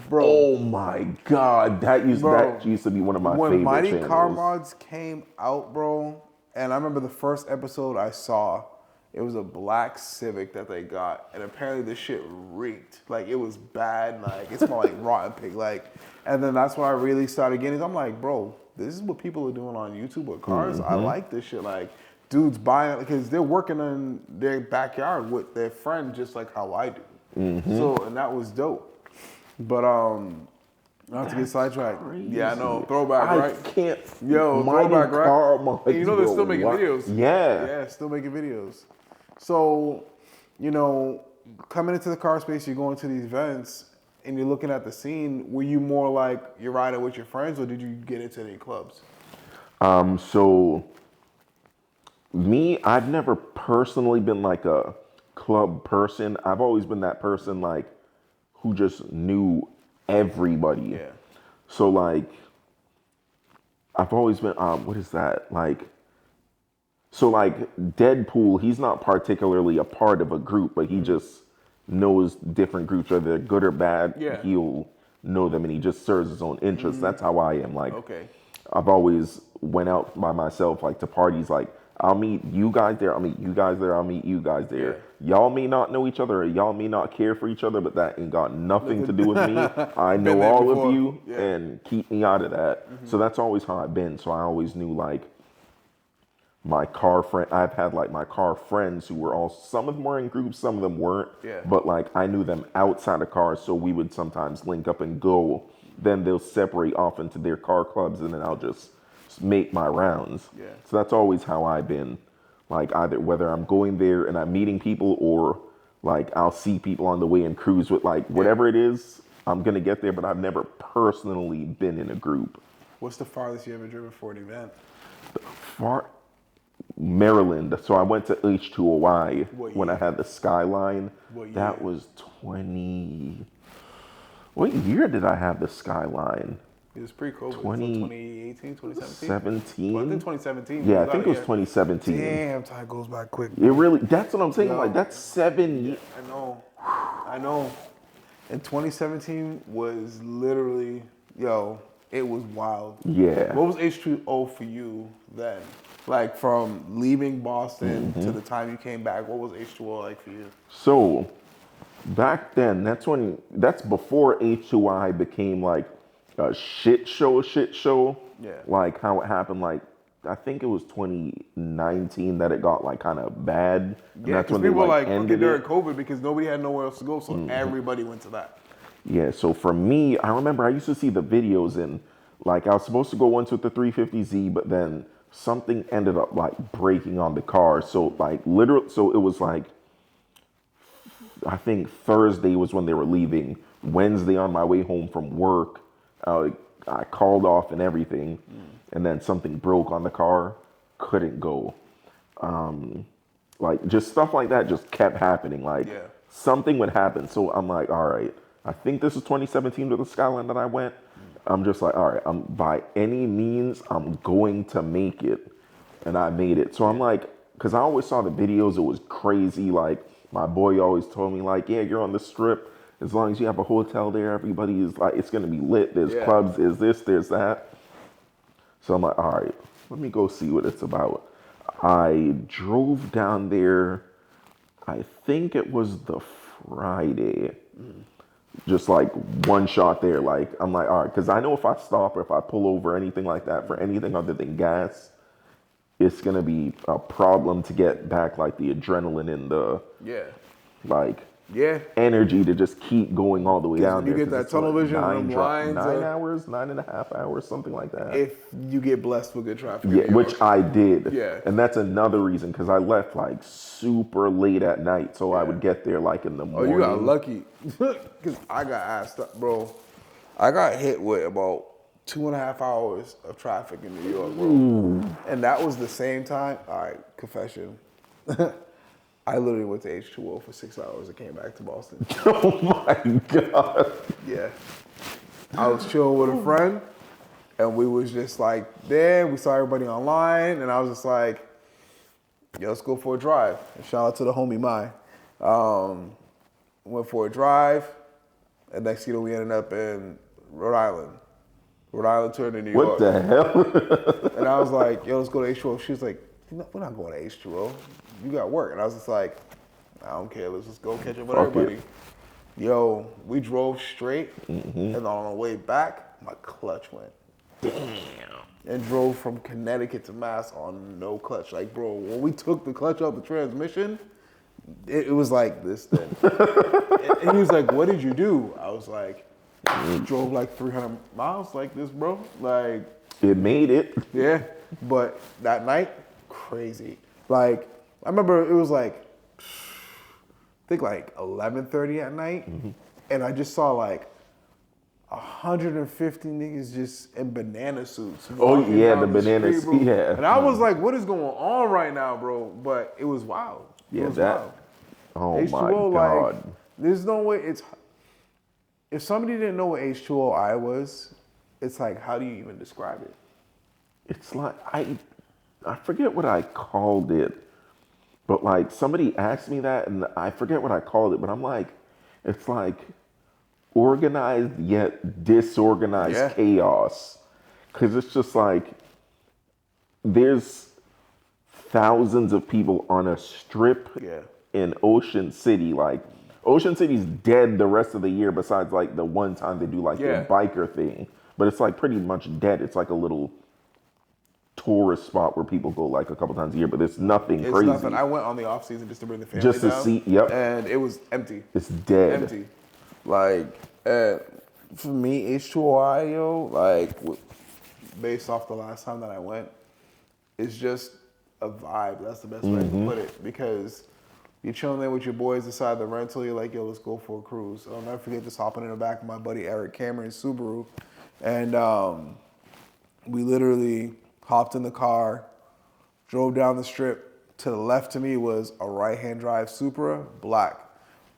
Bro, oh my God, that used to be one of my favorite when Mighty channels. Car Mods came out, bro, and I remember the first episode I saw, it was a black Civic that they got, and apparently this shit reeked. It was bad, it smelled like rotten pig, and then that's when I really started getting it. I'm like, bro, this is what people are doing on YouTube with cars. I like this shit. Dudes buying it because they're working in their backyard with their friend, just like how I do. So, and that was dope. But not to get sidetracked. Crazy. Yeah, I know. Throwback, right? I can't. Throwback, right? And you know they're still making videos. Yeah. Yeah, still making videos. So, coming into the car space, you're going to these events and you're looking at the scene. Were you more you're riding with your friends, or did you get into any clubs? So me, I've never personally been a club person. I've always been that person who just knew everybody. Yeah. So I've always been what is that? So Deadpool, he's not particularly a part of a group, but he just knows different groups, whether they're good or bad. Yeah. He'll know them, and he just serves his own interests. That's how I am. Like, Okay. I've always went out by myself, like to parties. Like, I'll meet you guys there. I'll meet you guys there. I'll meet you guys there. Y'all may not know each other, or y'all may not care for each other, but that ain't got nothing to do with me. I know there all before. of you, Yeah. and keep me out of that. So that's always how I've been. So I always knew, like, my car friend, I've had like my car friends who were all, some of them were in groups, some of them weren't. Yeah. But like I knew them outside of cars, so we would sometimes link up and go. Then they'll separate off into their car clubs, and then I'll just make my rounds. Yeah. So that's always how I've been. Like, either whether I'm going there and I'm meeting people, or like I'll see people on the way and cruise with, like, whatever it is, I'm gonna get there. But I've never personally been in a group. What's the farthest you ever driven for an event? Maryland. So I went to H2OY when I had the Skyline. What year? That was 20. What year did I have the Skyline? It was pre-COVID. 2018, 2017? 17? Well, I think 2017. Yeah, I think it was 2017. Damn, time goes by quick. It really, that's what I'm saying. Yo. Like, that's 7 years. I know. And 2017 was literally, it was wild. Yeah. What was H2O for you then? Like, from leaving Boston to the time you came back, what was H2O like for you? So, back then, that's before H2I became like a shit show. Yeah. Like how it happened, like, I think it was 2019 that it got like kind of bad. And Yeah, that's because when people they were like ended during it. COVID because nobody had nowhere else to go, so everybody went to that. Yeah, so for me, I remember I used to see the videos, and like I was supposed to go once with the 350Z, but then something ended up like breaking on the car. So like literally, so it was like, I think Thursday was when they were leaving. Wednesday on my way home from work, I called off and everything, and then something broke on the car, couldn't go. Like just stuff like that just kept happening. Like something would happen. So I'm like, all right, I think this is 2017 to the Skyline that I went. I'm just like, all right, by any means, I'm going to make it. And I made it. So I'm like, because I always saw the videos, it was crazy. Like, my boy always told me, like, yeah, you're on the Strip. As long as you have a hotel there, everybody is like, it's going to be lit. There's clubs, there's this, there's that. So I'm like, all right, let me go see what it's about. I drove down there, I think it was the Friday. Just like one shot there. Like, I'm like, all right, because I know if I stop or if I pull over or anything like that for anything other than gas, it's gonna be a problem to get back like the adrenaline and the energy to just keep going all the way down there. You get that tunnel vision and them lines. 9 hours, 9.5 hours, something like that. If you get blessed with good traffic. Yeah, which I did. Yeah. And that's another reason, because I left like super late at night, so I would get there like in the morning. Oh, you got lucky. Because I got asked up, bro. I got hit with about 2.5 hours of traffic in New York, bro. Ooh. And that was the same time. All right, confession. I literally went to H2O for 6 hours and came back to Boston. Oh my God. Yeah. I was chilling with a friend, and we was just like there. We saw everybody online, and I was just like, yo, let's go for a drive. And shout out to the homie Mai. Went for a drive, and next thing you know, we ended up in Rhode Island. Rhode Island turned to New York. What the hell? And I was like, yo, let's go to H2O. She was like, we're not going to H2O. You got work. And I was just like, I don't care. Let's just go catch up with everybody. Yo, we drove straight, and on the way back, my clutch went. Damn. And drove from Connecticut to Mass on no clutch. Like, bro, when we took the clutch out the transmission, it was like this then. And he was like, what did you do? I was like, drove like 300 miles like this, bro. Like, it made it. Yeah, but that night, crazy. Like, I remember it was like, I think like 11:30 at night, and I just saw like 150 niggas just in banana suits. Oh yeah, the banana suit. Yeah. And I was like, what is going on right now, bro? But it was wild. Yeah, it was wild. Oh H2O, my God. like, there's no way if somebody didn't know what H2OI was, it's like, how do you even describe it? It's like, I forget what I called it. But like somebody asked me that, and I forget what I called it, but I'm like, it's like organized yet disorganized Yeah. chaos. Because it's just like there's thousands of people on a strip Yeah. in Ocean City. Like Ocean City's dead the rest of the year, besides like the one time they do like their Yeah. biker thing. But it's like pretty much dead. It's like a little tourist spot where people go like a couple times a year, but it's nothing It's crazy. nothing. I went on the off season just to bring the family Just to down, see- yep. and it was empty. It's dead. Empty. Like, for me, H2OI, yo, like, based off the last time that I went, it's just a vibe. That's the best way to put it. Because you're chilling there with your boys inside the rental. You're like, yo, let's go for a cruise. I'll never forget just hopping in the back of my buddy Eric Cameron's Subaru. And we literally hopped in the car, drove down the strip. To the left to me was a right-hand drive Supra, black.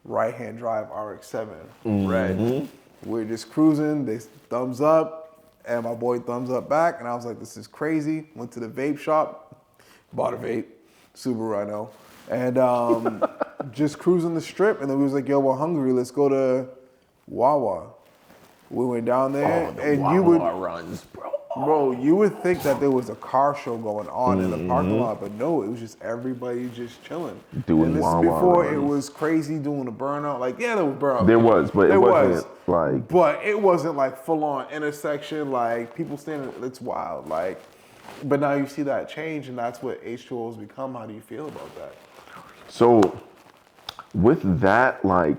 Right-hand drive RX-7, red. We're just cruising. They thumbs up, and my boy thumbs up back. And I was like, this is crazy. Went to the vape shop, bought a vape, Subaru, I know. And just cruising the strip. And then we was like, yo, we're hungry. Let's go to Wawa. We went down there, and you would runs, bro. Bro, you would think that there was a car show going on in the parking lot, but no, it was just everybody just chilling. Doing and this Wawa is before runs. it was crazy doing a burnout. Like, yeah, there was burnout. There was, but it wasn't like. But it wasn't like full on intersection, like people standing, it's wild. Like, but now you see that change, and that's what H2O has become. How do you feel about that? So, with that, like,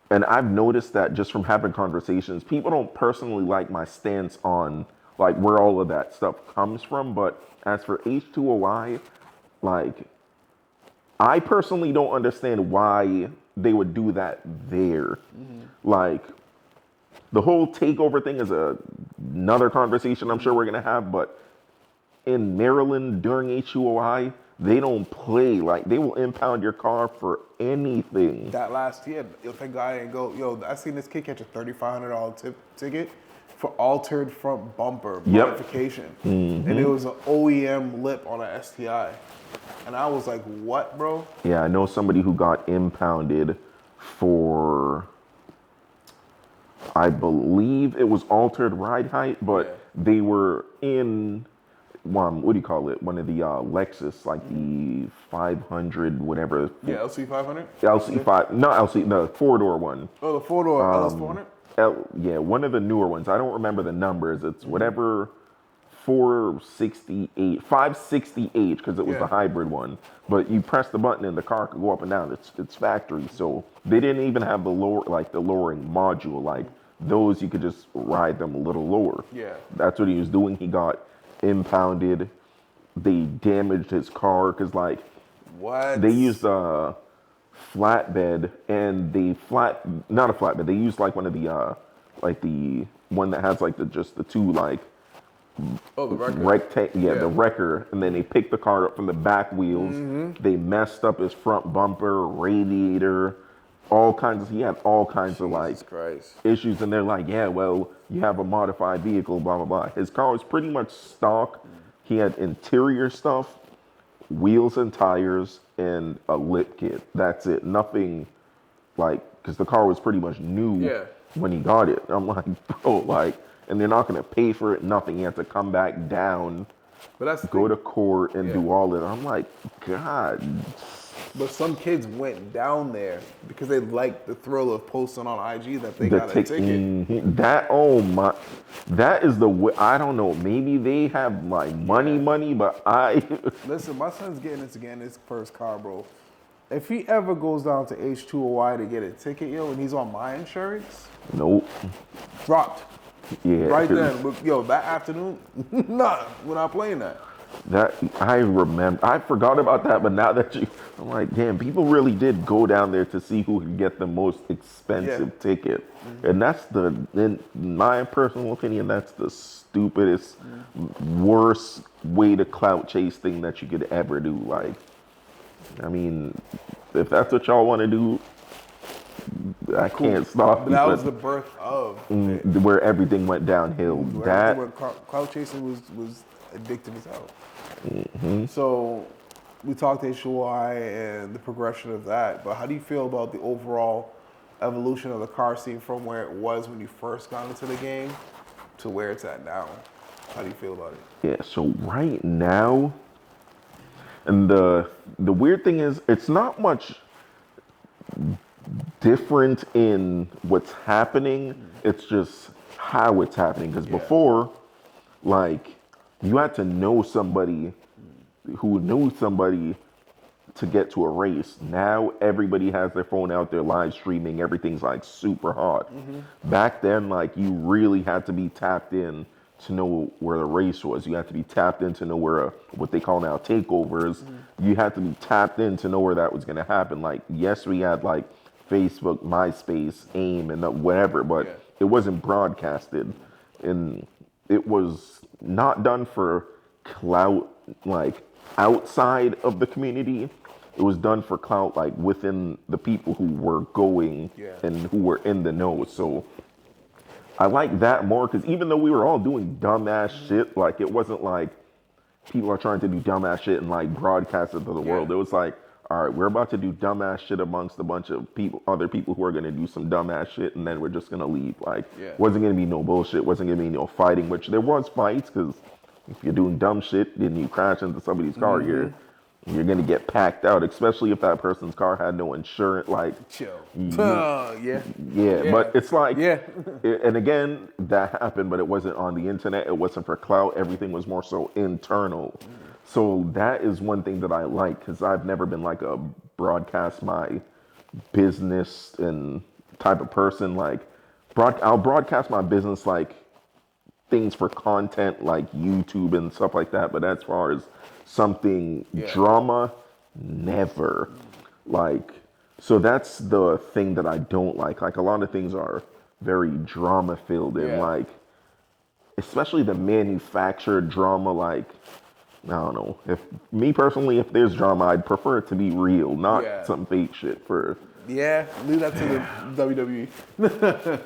and I've noticed that just from having conversations, people don't personally like my stance on like where all of that stuff comes from. But as for H2OI, like, I personally don't understand why they would do that there. Like, the whole takeover thing is another conversation I'm sure we're gonna have. But in Maryland during H2OI, they don't play. Like, they will impound your car for anything. That last year, if a guy didn't go, yo, I seen this kid catch a $3,500 ticket for altered front bumper modification. And it was an OEM lip on a STI. And I was like, what, bro? Yeah, I know somebody who got impounded for, I believe it was altered ride height, but they were in what do you call it? One of the Lexus, like the 500, whatever. Yeah, LC 500? LC5, not LC, the four-door one. Oh, the four-door LS 400? Yeah, one of the newer ones. I don't remember the numbers. It's whatever 468, 560H, because it was the hybrid one. But you press the button and the car could go up and down. It's factory, so they didn't even have the lowering module. Like those, you could just ride them a little lower. Yeah. That's what he was doing. He got impounded. They damaged his car because like What? they used a flatbed and not a flatbed. They used like one of the like the one that has like the two like Oh, the record. the wrecker, and then they picked the car up from the back wheels. They messed up his front bumper, radiator, he had all kinds of like Christ. issues, and they're like, yeah, well, you have a modified vehicle, blah blah blah. His car was pretty much stock. He had interior stuff, wheels and tires, and a lip kit. That's it. Nothing like, because the car was pretty much new when he got it. I'm like, bro, like, and they're not gonna pay for it. Nothing. You have to come back down, go to court, and do all that. I'm like, God. But some kids went down there because they liked the thrill of posting on IG that they got a ticket. That is the way. I don't know. Maybe they have like money, but Listen, my son's getting his first car, bro. If he ever goes down to H2OI to get a ticket, yo, and he's on my insurance, nope. Dropped. Yeah. Right then. But, yo, that afternoon, nah, we're not playing that. That I remember. I forgot about that, but now that I'm like, damn, people really did go down there to see who could get the most expensive ticket, and that's in my personal opinion, that's the stupidest, worst way to clout chase thing that you could ever do. Like, I mean, if that's what y'all want to do, I can't stop. But that was the birth of where everything went downhill. Clout chasing was addictive as hell. So we talked HUI and the progression of that, but how do you feel about the overall evolution of the car scene from where it was when you first got into the game to where it's at now? How do you feel about it? Yeah, so right now, and the weird thing is, it's not much different in what's happening. It's just how it's happening. Because Yeah. before, like, you had to know somebody who knew somebody to get to a race. Now everybody has their phone out there live streaming. Everything's like super hot. Back then, like, you really had to be tapped in to know where the race was. You had to be tapped in to know where what they call now takeovers. You had to be tapped in to know where that was going to happen. Like, yes, we had like Facebook, MySpace, AIM, and whatever, but Yeah. it wasn't broadcasted, and it was not done for clout, like outside of the community. It was done for clout, like within the people who were going Yeah. and who were in the know. So I like that more because even though we were all doing dumbass shit, like it wasn't like people are trying to do dumbass shit and like broadcast it to the world. It was like, all right, we're about to do dumbass shit amongst a bunch of people, other people who are going to do some dumbass shit, and then we're just going to leave. Like, wasn't going to be no bullshit, wasn't going to be no fighting, which there was fights because if you're doing dumb shit and you crash into somebody's car, you're going to get packed out, especially if that person's car had no insurance. Like, Chill. yeah, but it's like, and again, that happened, but it wasn't on the internet. It wasn't for clout. Everything was more so internal. So that is one thing that I like because I've never been like a broadcast my business and type of person. Like, I'll broadcast my business like things for content like YouTube and stuff like that. But as far as something drama, never. Like, so that's the thing that I don't like. Like, a lot of things are very drama filled and like, especially the manufactured drama. Like, I don't know. If me personally, if there's drama, I'd prefer it to be real, not some fake shit. Leave that to the WWE.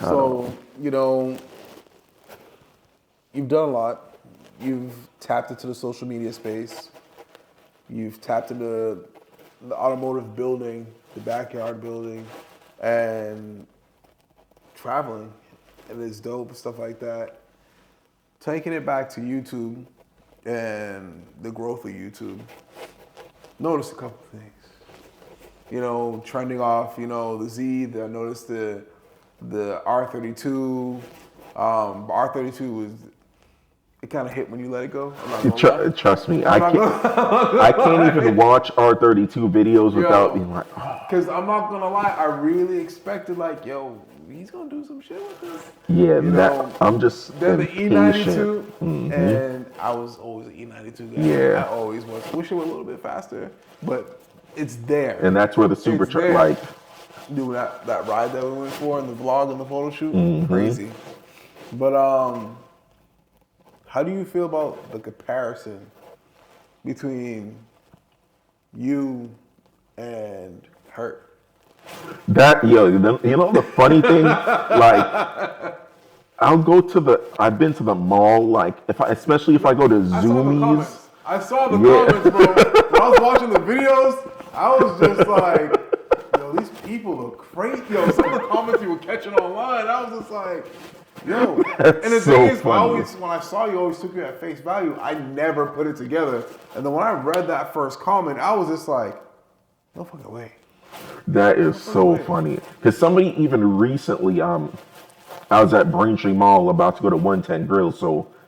So, you know, you've done a lot. You've tapped into the social media space. You've tapped into the automotive building, the backyard building, and traveling. And it's dope and stuff like that. Taking it back to YouTube and the growth of YouTube, noticed a couple things. You know, trending off, you know, the Z, I noticed the R32. R32 was, it kind of hit when you let it go. Trust me, I can't even watch R32 videos without being like, oh. Because I'm not gonna lie, I really expected like, yo, he's gonna do some shit with this. Yeah, I'm just then the E92, and I was always an E92 guy. Yeah, I always was. Wish it was a little bit faster, but it's there. And that's where the supercharger, like, dude, that ride that we went for in the vlog and the photo shoot, crazy. But how do you feel about the comparison between you and Herts? You know the funny thing, like, I've been to the mall, like, especially if I go to Zoomies. I saw the comments, bro. When I was watching the videos, I was just like, yo, these people look crazy. Yo, some of the comments you were catching online, I was just like, yo. And the thing is, when I saw you, always took you at face value. I never put it together. And then when I read that first comment, I was just like, no fucking way. That is so funny. Because somebody even recently, I was at Braintree Mall about to go to 110 Grill,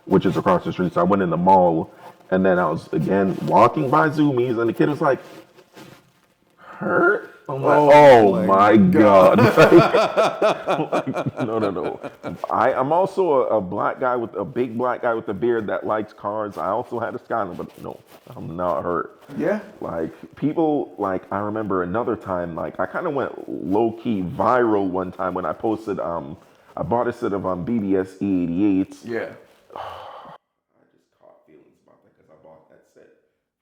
which is across the street. So I went in the mall, and then I was again walking by Zoomies, and the kid was like, "Hurt?" I'm like, "Oh my god!" Like, no. I'm also a black guy with a big black guy with a beard that likes cars. I also had a Skyline, but no, I'm not Hurt. Yeah. Like, people, like, I remember another time, like, I kind of went low key viral one time when I posted. I bought a set of BBS E88s. Yeah. I just caught feelings about that because I bought that set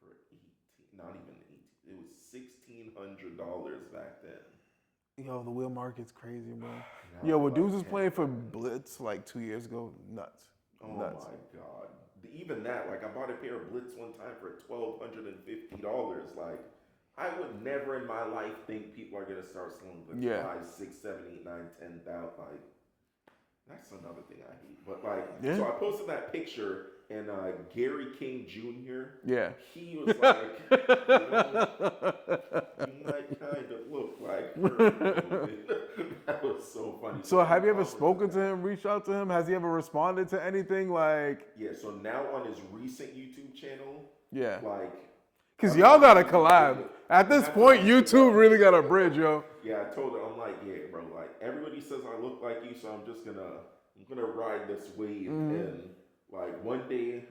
for not even 18. It was $1,600 back then. Yo, the wheel market's crazy, bro. Yo, what dudes was playing for Blitz like 2 years ago, nuts. Oh nuts. my god. even that, like I bought a pair of Blitz one time for $1,250. Like I would never in my life think people are gonna start selling like Yeah. 5, 6, 7, 8, 9, 10,000. Like that's another thing I hate. But like, Yeah. so I posted that picture, and Gary King Jr. Yeah. He was like, you might kind of look like her a little bit. That was so funny. So have you ever spoken to him, reached out to him? Has he ever responded to anything? Like, yeah. So now on his recent YouTube channel, yeah, like, because y'all got to collab. At this point, YouTube really got a bridge, yo. Yeah, I told her, I'm like, yeah, bro, like everybody says I look like you, so I'm gonna ride this wave, and like one day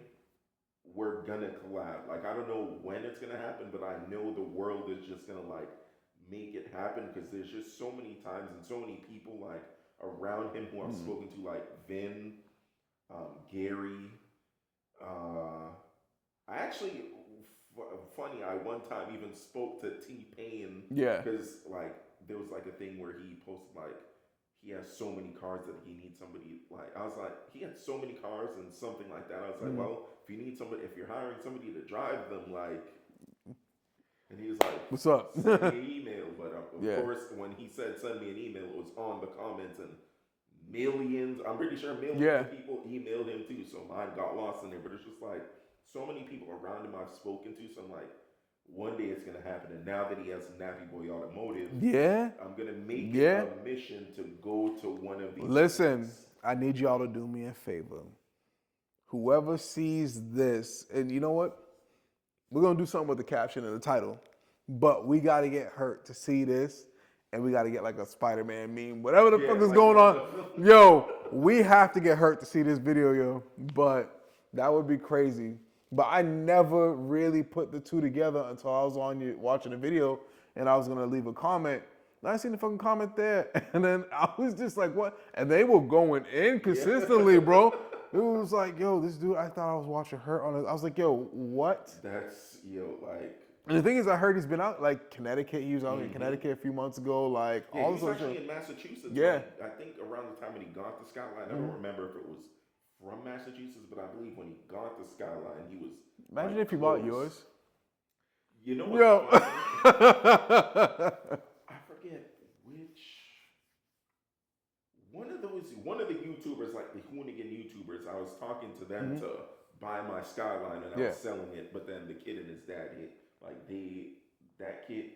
we're gonna collab. Like I don't know when it's gonna happen, but I know the world is just gonna like make it happen because there's just so many times and so many people like around him who I've spoken to, like Vin, Gary. I actually, funny, I one time even spoke to T-Pain. Yeah. Because, like, there was, like, a thing where he posted, like, he has so many cars that he needs somebody, like, I was like, he had so many cars and something like that. I was like, well, if you need somebody, if you're hiring somebody to drive them, like, and he was like, what's up? Send me an email. But, of Yeah. course, when he said send me an email, it was on the comments and millions, I'm pretty sure millions of people emailed him too, so mine got lost in there, but it's just like, so many people around him I've spoken to, so I'm like, one day it's gonna happen. And now that he has Nappy Boy Automotive, I'm gonna make it a mission to go to one of these. Listen, events. I need y'all to do me a favor. Whoever sees this, and you know what? We're gonna do something with the caption and the title, but we gotta get Hurt to see this, and we gotta get like a Spider-Man meme, whatever the fuck is going on. Yo, we have to get Hurt to see this video, yo. But that would be crazy. But I never really put the two together until I was watching the video, and I was gonna leave a comment. And I seen the fucking comment there, and then I was just like, "What?" And they were going in consistently, bro. It was like, "Yo, this dude." I thought I was watching Hurt on it. I was like, "Yo, what?" That's like. And the thing is, I heard he's been out like Connecticut. He was out in Connecticut a few months ago. Like all this other actually in Massachusetts. Yeah, I think around the time when he got the Skyline, I don't remember if it was from Massachusetts, but I believe when he got the Skyline, he was. Imagine like, if you bought yours. You know what? Yo. I forget which. One of the YouTubers, like the Hoonigan YouTubers, I was talking to them to buy my Skyline, and I was selling it, but then the kid and his dad that kid,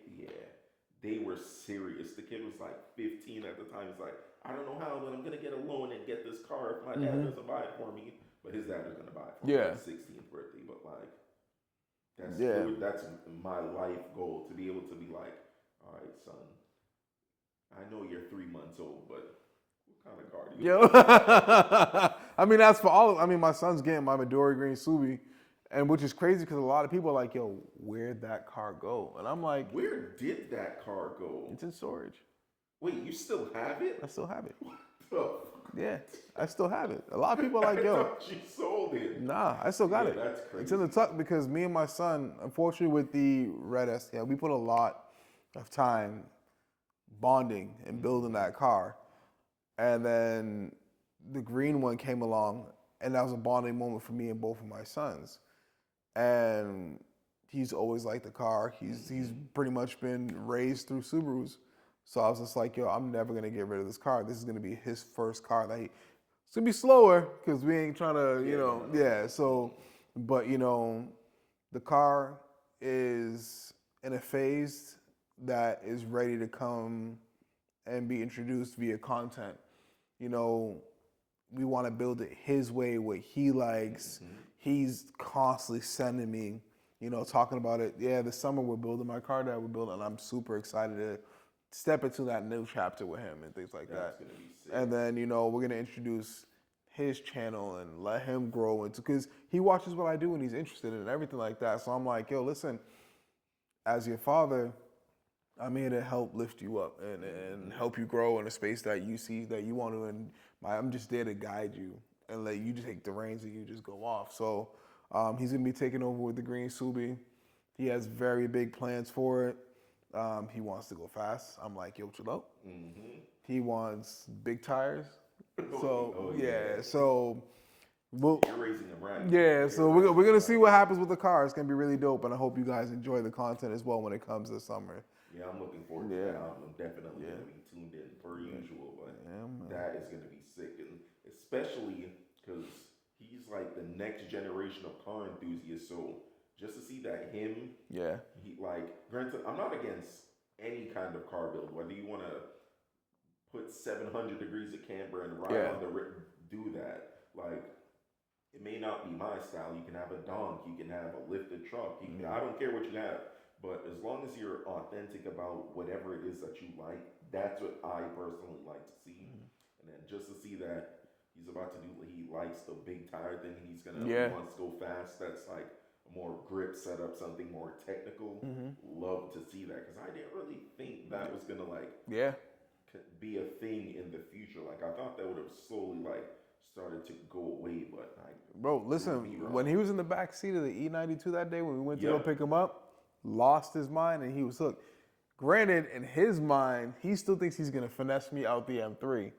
they were serious. The kid was like 15 at the time. He's like, I don't know how, but I'm gonna get a loan and get this car if my dad doesn't buy it for me. But his dad was gonna buy it for his 16th birthday. But like, that's my life goal, to be able to be like, all right, son, I know you're 3 months old, but what kind of car do you? Yo, I mean that's for all. I mean my son's getting my Midori Green Subi. And which is crazy because a lot of people are like, yo, where'd that car go? And I'm like, where did that car go? It's in storage. Wait, you still have it? I still have it. What the? Yeah, I still have it. A lot of people are like, yo. I thought you sold it. Nah, I still got it. That's crazy. It's in the tuck because me and my son, unfortunately with the Red S, we put a lot of time bonding and building that car. And then the green one came along and that was a bonding moment for me and both of my sons. And he's always liked the car. He's pretty much been raised through Subarus. So I was just like, yo, I'm never gonna get rid of this car. This is gonna be his first car. It's gonna be slower because we ain't trying to, So, but the car is in a phase that is ready to come and be introduced via content. We want to build it his way, what he likes. He's constantly sending me, talking about it. Yeah, this summer we're building my car that we're building, and I'm super excited to step into that new chapter with him and things like that. Gonna be sick. And then, we're gonna introduce his channel and let him grow into, because he watches what I do and he's interested in everything like that. So I'm like, yo, listen, as your father, I'm here to help lift you up and help you grow in a space that you see that you want to, and I'm just there to guide you and let you just take the reins and you just go off. So he's gonna be taking over with the Green Subi. He has very big plans for it. He wants to go fast. I'm like, yo, chill out. He wants big tires. So so Well, You're raising them right. yeah, so we're gonna see what happens with the car. It's gonna be really dope, and I hope you guys enjoy the content as well when it comes this summer. Yeah, I'm looking forward to that. I'm definitely going to be tuned in per usual, but that is going to be sick, and especially because he's like the next generation of car enthusiasts. So just to see that he like, granted, I'm not against any kind of car build, whether you want to put 700 degrees of camber and ride on the do that. Like, it may not be my style. You can have a donk, you can have a lifted truck. I don't care what you have. But as long as you're authentic about whatever it is that you like, that's what I personally like to see. And then just to see that he's about to do, he likes the big tire thing, and he wants to go fast. That's like a more grip setup, something more technical. Love to see that, because I didn't really think that was gonna be a thing in the future. Like, I thought that would have slowly started to go away, but bro, listen, when he was in the back seat of the E92 that day when we went to go pick him up, lost his mind and he was hooked. Granted, in his mind, he still thinks he's gonna finesse me out the M3.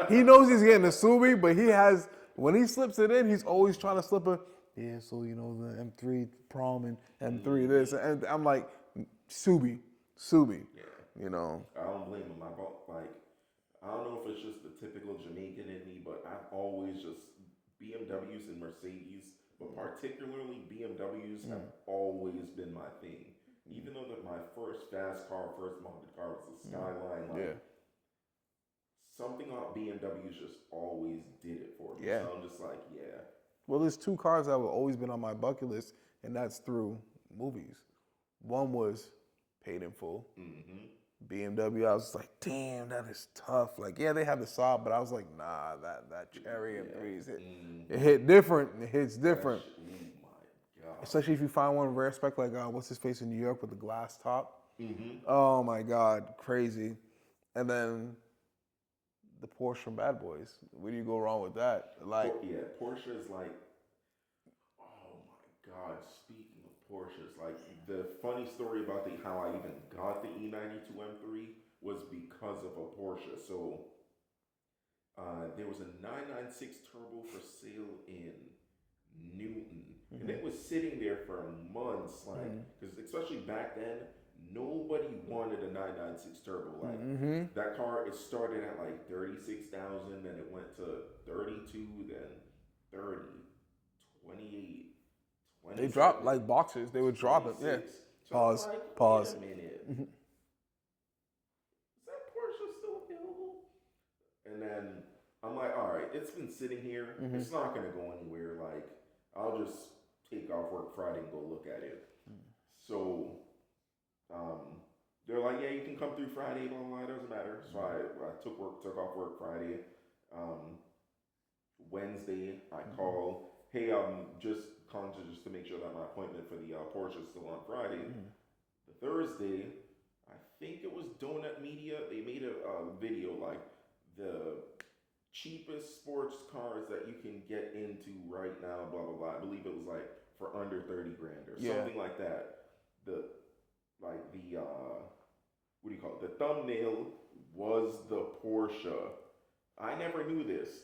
He knows he's getting a Subi, but when he slips it in, he's always trying to slip so the M3 prom and M3 this, and I'm like, Subi. yeah. You know. I don't blame him. I don't know if it's just the typical Jamaican in me, but I've always just BMWs and Mercedes, but particularly BMWs have always been my thing. Even though my first fast car, first mounted car was a Skyline, something about BMWs just always did it for me. So I'm just like, Well, there's two cars that have always been on my bucket list, and that's through movies. One was Paid in Full. BMW, I was like, damn, that is tough. Like, yeah, they have the Saab, but I was like, nah, that Cherry M3 it hit different. It hits different. oh my God. Especially if you find one rare spec like what's his face in New York with the glass top. Oh my God, crazy. And then the Porsche from Bad Boys. Where do you go wrong with that? Like, Porsche is like, oh my God. Speaking of Porsches, like, the funny story about how I even got the E92 M3 was because of a Porsche. So there was a 996 Turbo for sale in Newton, and it was sitting there for months, because especially back then, nobody wanted a 996 Turbo. Like, that car, it started at like 36,000, then it went to 32, then 30, 28. They dropped like boxes. They would drop it. Yeah. So Pause. Wait a minute. Is that Porsche still available? And then I'm like, all right, it's been sitting here. It's not going to go anywhere. Like, I'll just take off work Friday and go look at it. So they're like, yeah, you can come through Friday, blah, blah, blah, it doesn't matter. So I took off work Friday. Wednesday, I call, hey, I'm just calling just to make sure that my appointment for the Porsche is still on Friday. The Thursday, I think it was Donut Media, they made a video like the cheapest sports cars that you can get into right now, blah, blah, blah. I believe it was like for under 30 grand or something like that. What do you call it? The thumbnail was the Porsche. I never knew this.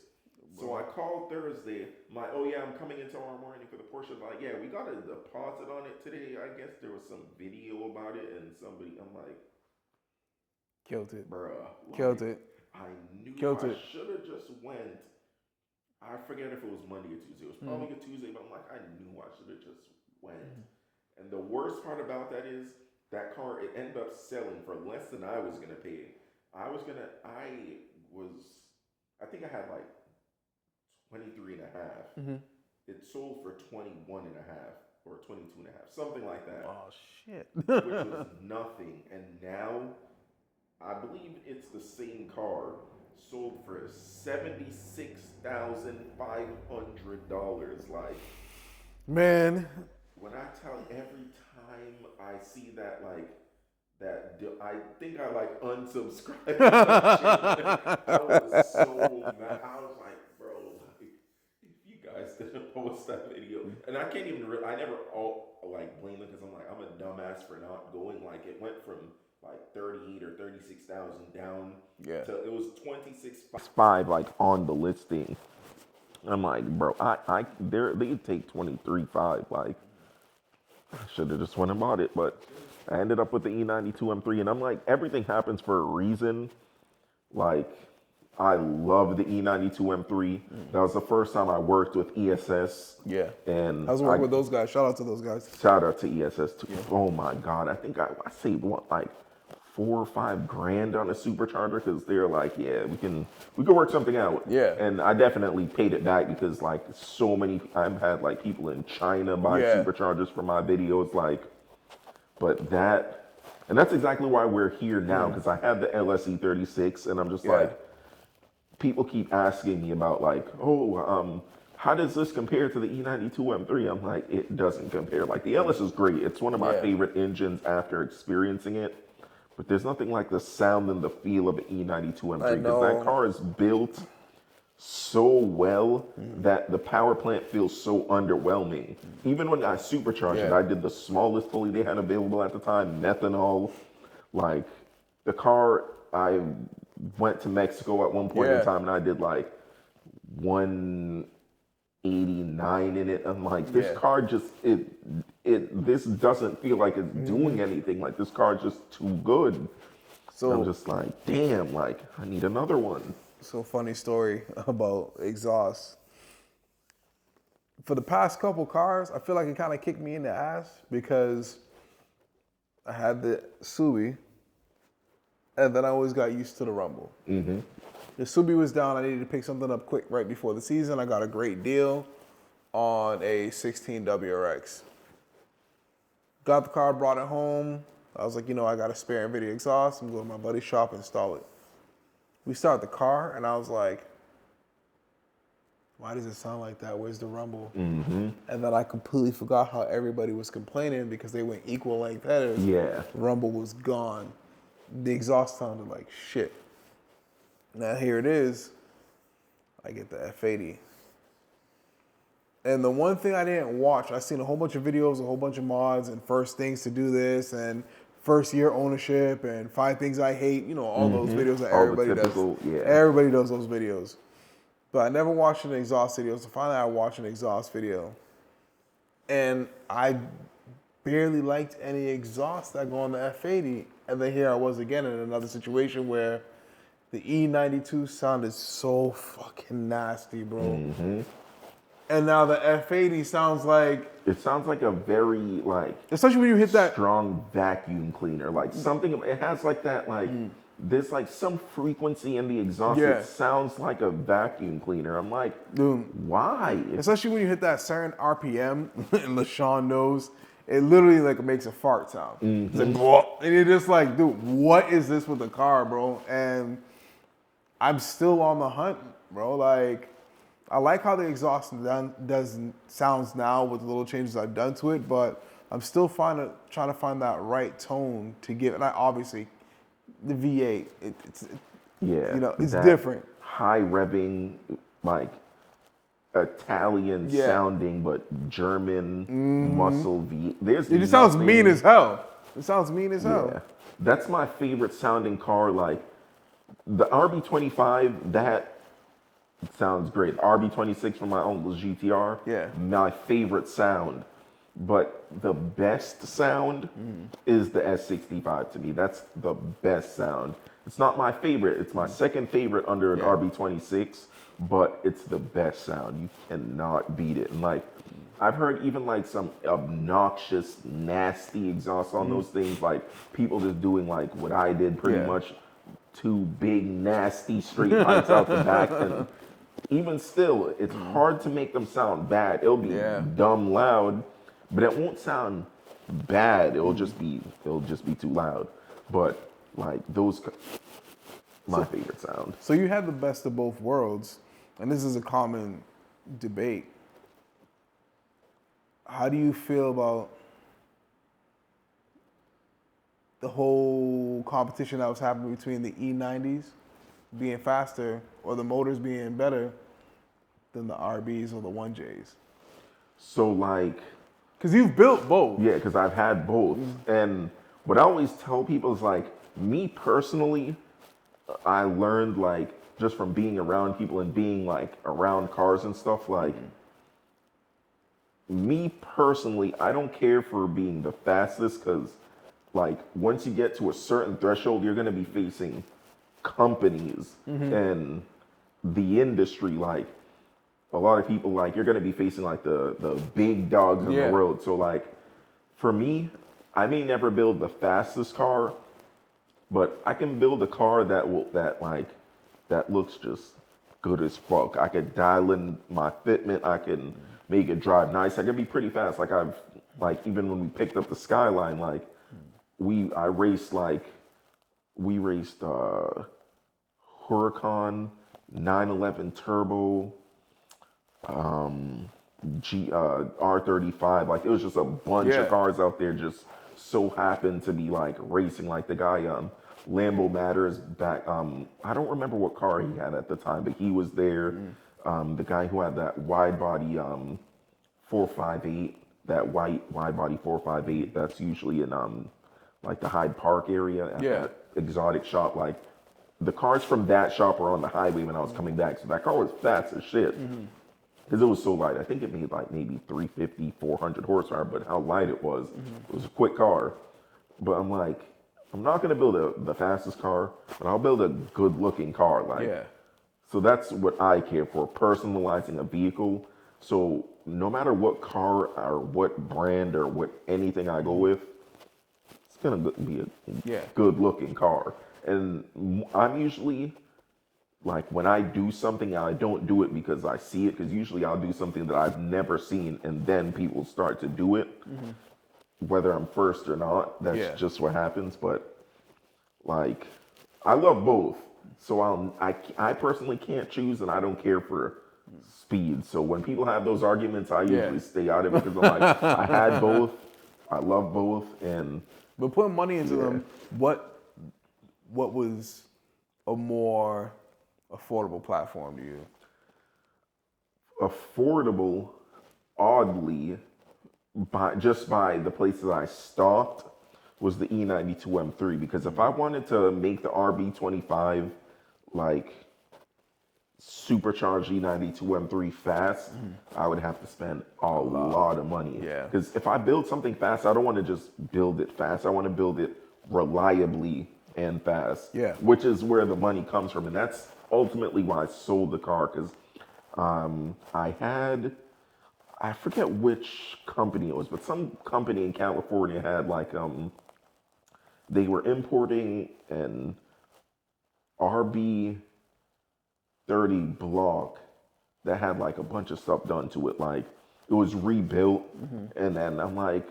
So I called Thursday. I'm coming in tomorrow morning for the Porsche. Like, yeah, we got a deposit on it today. I guess there was some video about it, and I'm like, killed it. Bruh. Killed it. I knew Killed I it. should have just went. I forget if it was Monday or Tuesday. It was probably a Tuesday, but I'm like, I knew I should have just went. And the worst part about that is that car, it ended up selling for less than I was going to pay. I think I had like 23 and a half. It sold for 21 and a half or 22 and a half, something like that. Oh, shit. Which was nothing. And now, I believe it's the same car, sold for $76,500. Like, man, when I tell you, every time I see that, I think I unsubscribed to that shit. I was so mad. I was like, bro, if you guys didn't post that video, and I can't even, I never blame them, because I'm like, I'm a dumbass for not going. Like, it went from like 38 or 36,000 down to, it was 26.5 on the listing. I'm like, bro, they take 23.5. Like, I should have just went and bought it, but I ended up with the E92 M3, and I'm like, everything happens for a reason. Like, I love the E92 M3. That was the first time I worked with ESS. Yeah. And I was working with those guys. Shout out to those guys. shout out to ESS too. Yeah. Oh my God. I think I saved what, like $4 or $5 grand on a supercharger because they're like, yeah, we can work something out. Yeah. And I definitely paid it back because like so many, I've had like people in China buy superchargers for my videos. Like, but and that's exactly why we're here now, because I have the LSE 36 and I'm just like, people keep asking me about like, how does this compare to the E92 M3? I'm like, it doesn't compare. Like the LS is great. It's one of my favorite engines after experiencing it. But there's nothing like the sound and the feel of an E92 M3, because that car is built so well that the power plant feels so underwhelming. Even when I supercharged it, I did the smallest pulley they had available at the time, methanol. Like the car, I went to Mexico at one point in time and I did like 189 in it. I'm like, this car just this doesn't feel like it's doing anything. Like this car is just too good. So I'm just like, damn, like I need another one. So funny story about exhaust. For the past couple cars, I feel like it kind of kicked me in the ass because I had the Subi, and then I always got used to the rumble. The Subi was down. I needed to pick something up quick right before the season. I got a great deal on a 16 WRX. Got the car, brought it home. I was like, I got a spare NVIDIA exhaust. I'm going to my buddy's shop and install it. We start the car, and I was like, why does it sound like that? Where's the rumble? And then I completely forgot how everybody was complaining because they went equal length headers. The rumble was gone. The exhaust sounded like shit. Now here it is. I get the F80. And the one thing I didn't watch, I seen a whole bunch of videos, a whole bunch of mods, and first things to do this, and first year ownership, and 5 things I hate. All those videos that everybody does. Everybody does those videos. But I never watched an exhaust video, so finally I watched an exhaust video. And I barely liked any exhaust that go on the F80. And then here I was again in another situation where the E92 sounded so fucking nasty, bro. And now the F80 sounds like... It sounds like a very, like... Especially when you hit that... strong vacuum cleaner. Like something... It has like that, like... There's like some frequency in the exhaust. It sounds like a vacuum cleaner. I'm like, dude, why? Especially when you hit that certain RPM, and LaShawn knows, it literally like makes a fart sound. It's like, whoa. And you're just like, dude, what is this with the car, bro? And I'm still on the hunt, bro. Like, I like how the exhaust sounds now with the little changes I've done to it, but I'm still trying to find that right tone to give. And I obviously, the V8, it's different. High revving, like Italian sounding, but German muscle V. It just sounds mean as hell. It sounds mean as hell. Yeah. That's my favorite sounding car. Like the RB25, that sounds great. RB26 from my uncle's GTR. My favorite sound. But the best sound is the S65 to me. That's the best sound. It's not my favorite. It's my second favorite under an RB26, but it's the best sound. You cannot beat it. And like, I've heard even like some obnoxious, nasty exhaust on those things. Like people just doing like what I did pretty much. 2 big, nasty straight pipes out the back. And even still, it's hard to make them sound bad. It'll be dumb loud. But it won't sound bad. It'll just be too loud. But like those, my favorite sound. So you had the best of both worlds, and this is a common debate. How do you feel about the whole competition that was happening between the E90s being faster or the motors being better than the RBs or the 1Js? So like... Because you've built both. Yeah, because I've had both. And what I always tell people is like, me personally, I learned like just from being around people and being like around cars and stuff, like me personally, I don't care for being the fastest because like once you get to a certain threshold, you're going to be facing companies and the industry, like a lot of people, like you're going to be facing like the big dogs in the road. So like for me, I may never build the fastest car, but I can build a car that looks just good as fuck. I could dial in my fitment. I can make it drive nice. I can be pretty fast. Like even when we picked up the Skyline, like we raced Huracan, 911 Turbo, R35. Like it was just a bunch of cars out there just so happened to be like racing. Like the guy Lambo Matters back. I don't remember what car he had at the time, but he was there. The guy who had that wide body 458, that white wide body 458. That's usually in like the Hyde Park area at that exotic shop. Like the cars from that shop were on the highway when I was coming back, so that car was fast as shit. Because it was so light. I think it made like maybe 350, 400 horsepower, but how light it was a quick car. But I'm like, I'm not going to build the fastest car, but I'll build a good looking car. Like, so that's what I care for, personalizing a vehicle. So no matter what car or what brand or what anything I go with, it's going to be a good looking car. And I'm usually, like when I do something, I don't do it because I see it, because usually I'll do something that I've never seen and then people start to do it. Whether I'm first or not, that's just what happens. But like, I love both. So I personally can't choose, and I don't care for speed. So when people have those arguments, I usually stay out of it because I'm like, I had both, I love both, but putting money into them, what was a more affordable platform to you? Affordable, oddly, by the places I stopped, was the E92 M3. Because if I wanted to make the RB25 like supercharged E92 M3 fast, I would have to spend a lot of money. Because if I build something fast, I don't want to just build it fast. I want to build it reliably and fast. Which is where the money comes from, and that's ultimately why I sold the car. Because I forget which company it was, but some company in California had like they were importing an RB30 block that had like a bunch of stuff done to it. Like it was rebuilt, and then I'm like,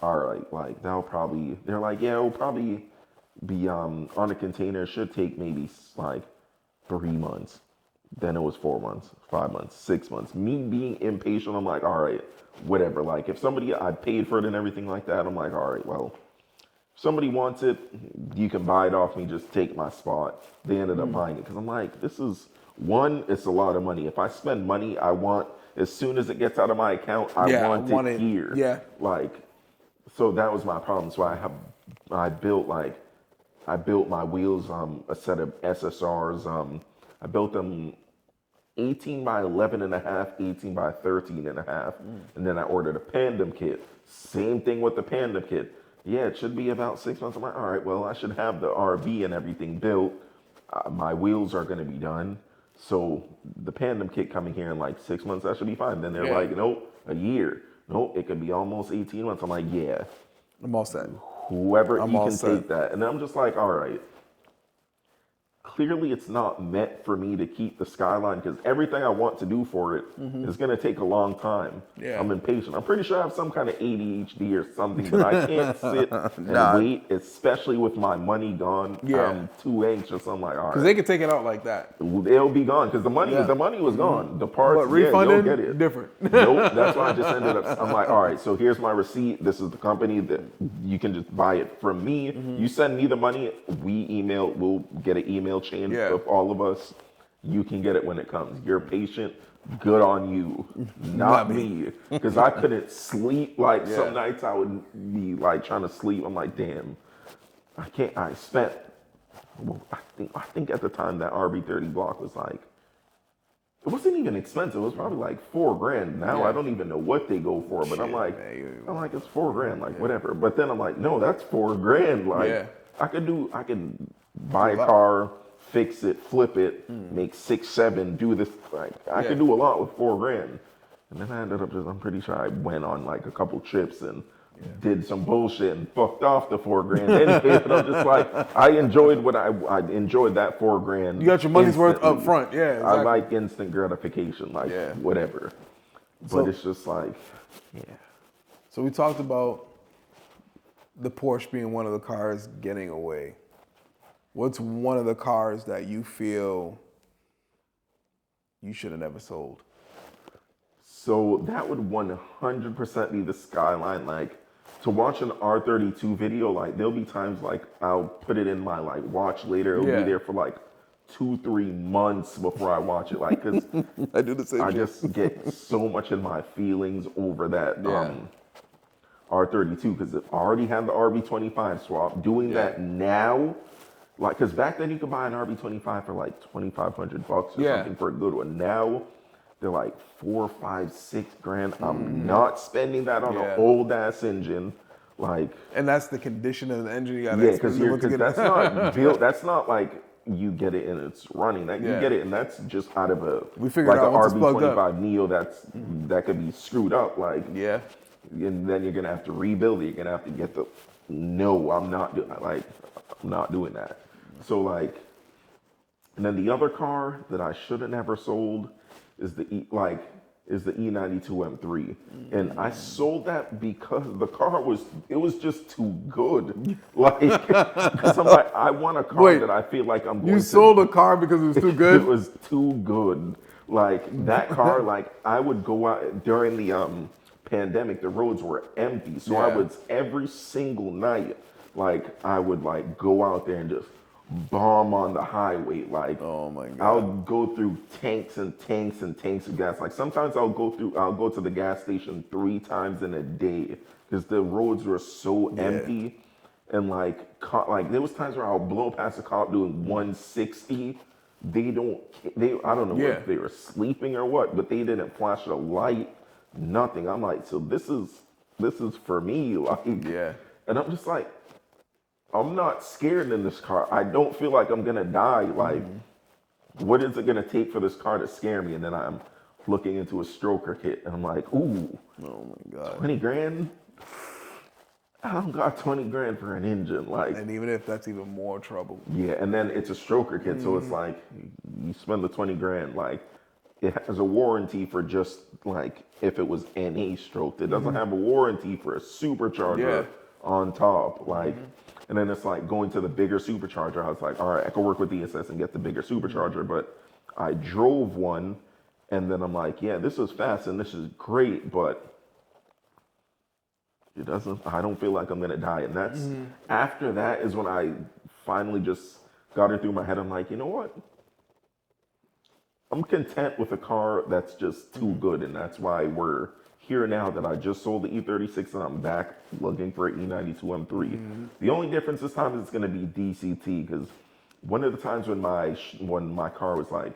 all right, like they're like, yeah, it'll probably be on a container. It should take maybe like 3 months. Then it was 4 months, 5 months, 6 months. Me being impatient, I'm like, all right, whatever. Like if I paid for it and everything like that, I'm like, all right, well, if somebody wants it, you can buy it off me, just take my spot. They ended up buying it because I'm like, it's a lot of money. If I spend money, I want, as soon as it gets out of my account, I want it here. Like, so that was my problem. So I built my wheels, a set of SSRs. I built them 18 by 11 and a half, 18 by 13 and a half. And then I ordered a Pandem kit. Same thing with the Pandem kit. Yeah, it should be about 6 months. I'm like, all right, well, I should have the RV and everything built. My wheels are going to be done. So the Pandem kit coming here in like 6 months, that should be fine. Then they're like, nope, a year. Nope, it could be almost 18 months. I'm like, yeah. I'm all set. Whoever, you can take that. And I'm just like, all right. Clearly, it's not meant for me to keep the Skyline because everything I want to do for it is going to take a long time. I'm impatient. I'm pretty sure I have some kind of ADHD or something, but I can't sit and wait, especially with my money gone. I'm too anxious. I'm like, all right. Because they could take it out like that. They'll be gone because the money was gone. The parts, but refunded, you'll get it. Different. Nope, that's why I just ended up, I'm like, all right, so here's my receipt. This is the company that you can just buy it from me. You send me the money, we'll get an email chain of all of us. You can get it when it comes. You're patient. Good on you, not me. Because I couldn't sleep. Like some nights I would be like trying to sleep. I'm like, damn, I can't. I spent well, I think at the time that RB30 block was like, it wasn't even expensive. It was probably like $4,000. Now I don't even know what they go for, but I'm like, it's $4,000, like whatever. But then I'm like, no, that's $4,000. Like I can buy a car, fix it, flip it, make 6, 7, do this. Like I could do a lot with $4,000. And then I ended up I'm pretty sure I went on like a couple trips and did some bullshit and fucked off the $4,000 anyway. And I'm just like, I enjoyed I enjoyed that $4,000. You got your money's worth up front, yeah. Exactly. I like instant gratification, like whatever. But it's just like, So we talked about the Porsche being one of the cars getting away. What's one of the cars that you feel you should have never sold? So that would 100% be the Skyline. Like, to watch an R32 video, like there'll be times like I'll put it in my like watch later. It'll be there for like 2-3 months before I watch it. Like, cause I do the same. I just get so much in my feelings over that R32 because it already had the RB25 swap. Doing that now, like, cause back then you could buy an RB25 for like $2,500 or something for a good one. Now they're like $4, $5, $6,000. I'm not spending that on an old ass engine. Like, and that's the condition of the engine. You got because that's not built. That's not like you get it and it's running. That you get it and that's just out of a figured out an RB25 Neo that could be screwed up. Like, and then you're gonna have to rebuild it. You're gonna have to get the. No, I'm not doing that. So like, and then the other car that I should have never sold is the E92 M3, and I sold that because the car was just too good. Like, because I'm like, I want a car that I feel like I'm going to. You sold a car because it was too good? It was too good. Like that car, like I would go out during the pandemic, the roads were empty, so I would every single night, like I would like go out there and just bomb on the highway. Like, oh my God, I'll go through tanks and tanks and tanks of gas. Like sometimes I'll go to the gas station 3 times in a day because the roads were so empty. And like there was times where I'll blow past a cop doing 160. I don't know if they were sleeping or what, but they didn't flash a light, nothing. I'm like, so this is for me. Like, and I'm just like, I'm not scared in this car. I don't feel like I'm gonna die. Like, what is it gonna take for this car to scare me? And then I'm looking into a stroker kit, and I'm like, ooh, oh my God, $20,000. I don't got $20,000 for an engine. Like, and even if that's even more trouble. Yeah, and then it's a stroker kit, so it's like you spend the $20,000. Like, it has a warranty for just like if it was NA stroked. It doesn't have a warranty for a supercharger on top. Like. And then it's like going to the bigger supercharger. I was like, all right, I can work with DSS and get the bigger supercharger. But I drove one, and then I'm like, yeah, this is fast and this is great, but I don't feel like I'm going to die. And that's, after that is when I finally just got it through my head. I'm like, you know what? I'm content with a car that's just too good. And that's why we're here now that I just sold the E36 and I'm back looking for an E92 M3. The only difference this time is it's going to be DCT, because one of the times when my car was like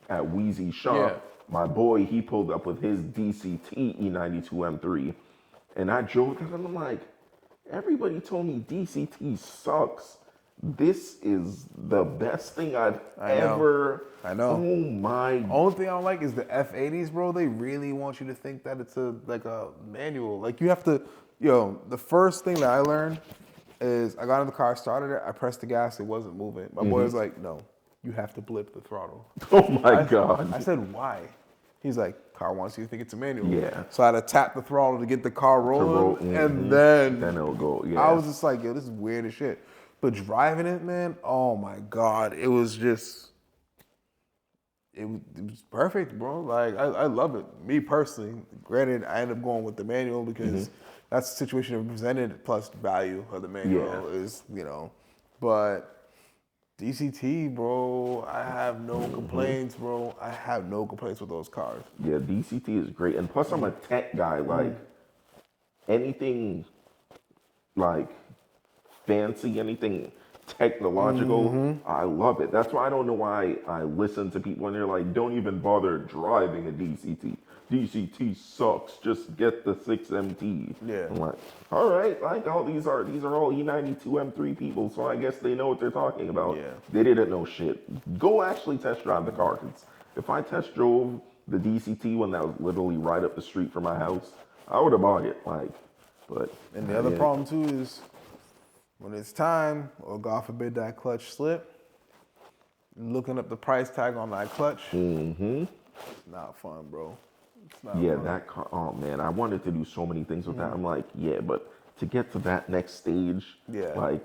at Wheezy's shop, my boy, he pulled up with his DCT E92 M3, and I drove that and I'm like, everybody told me DCT sucks. This is the best thing I've ever. I know. Oh my. Only thing I don't like is the F80s, bro. They really want you to think that it's a manual. Like, you have to, the first thing that I learned is I got in the car, started it, I pressed the gas, it wasn't moving. My boy was like, no, you have to blip the throttle. Oh my God. I said, why? He's like, car wants you to think it's a manual. Yeah. So I had to tap the throttle to get the car rolling, and then it'll go. Yeah. I was just like, yo, this is weird as shit. But driving it, man, oh my God, it was just, it was perfect, bro. Like, I love it. Me personally, granted, I ended up going with the manual because that's the situation it presented, plus value of the manual is, but DCT, bro, I have no complaints, bro. I have no complaints with those cars. Yeah, DCT is great. And plus I'm a tech guy, like anything like fancy, anything technological. I love it. That's why I don't know why I listen to people when they're like, don't even bother driving a DCT. DCT sucks. Just get the 6MT. Yeah. I'm like, all right, like these are all E92 M3 people, so I guess they know what they're talking about. Yeah. They didn't know shit. Go actually test drive the car. 'Cause if I test drove the DCT when that was literally right up the street from my house, I would have bought it. Like, but And the other problem too is when it's time, or God forbid that clutch slip, looking up the price tag on that clutch, it's not fun, bro. It's not yeah, fun. that car. Oh man, I wanted to do so many things with that. I'm like, yeah, but to get to that next stage, Yeah. like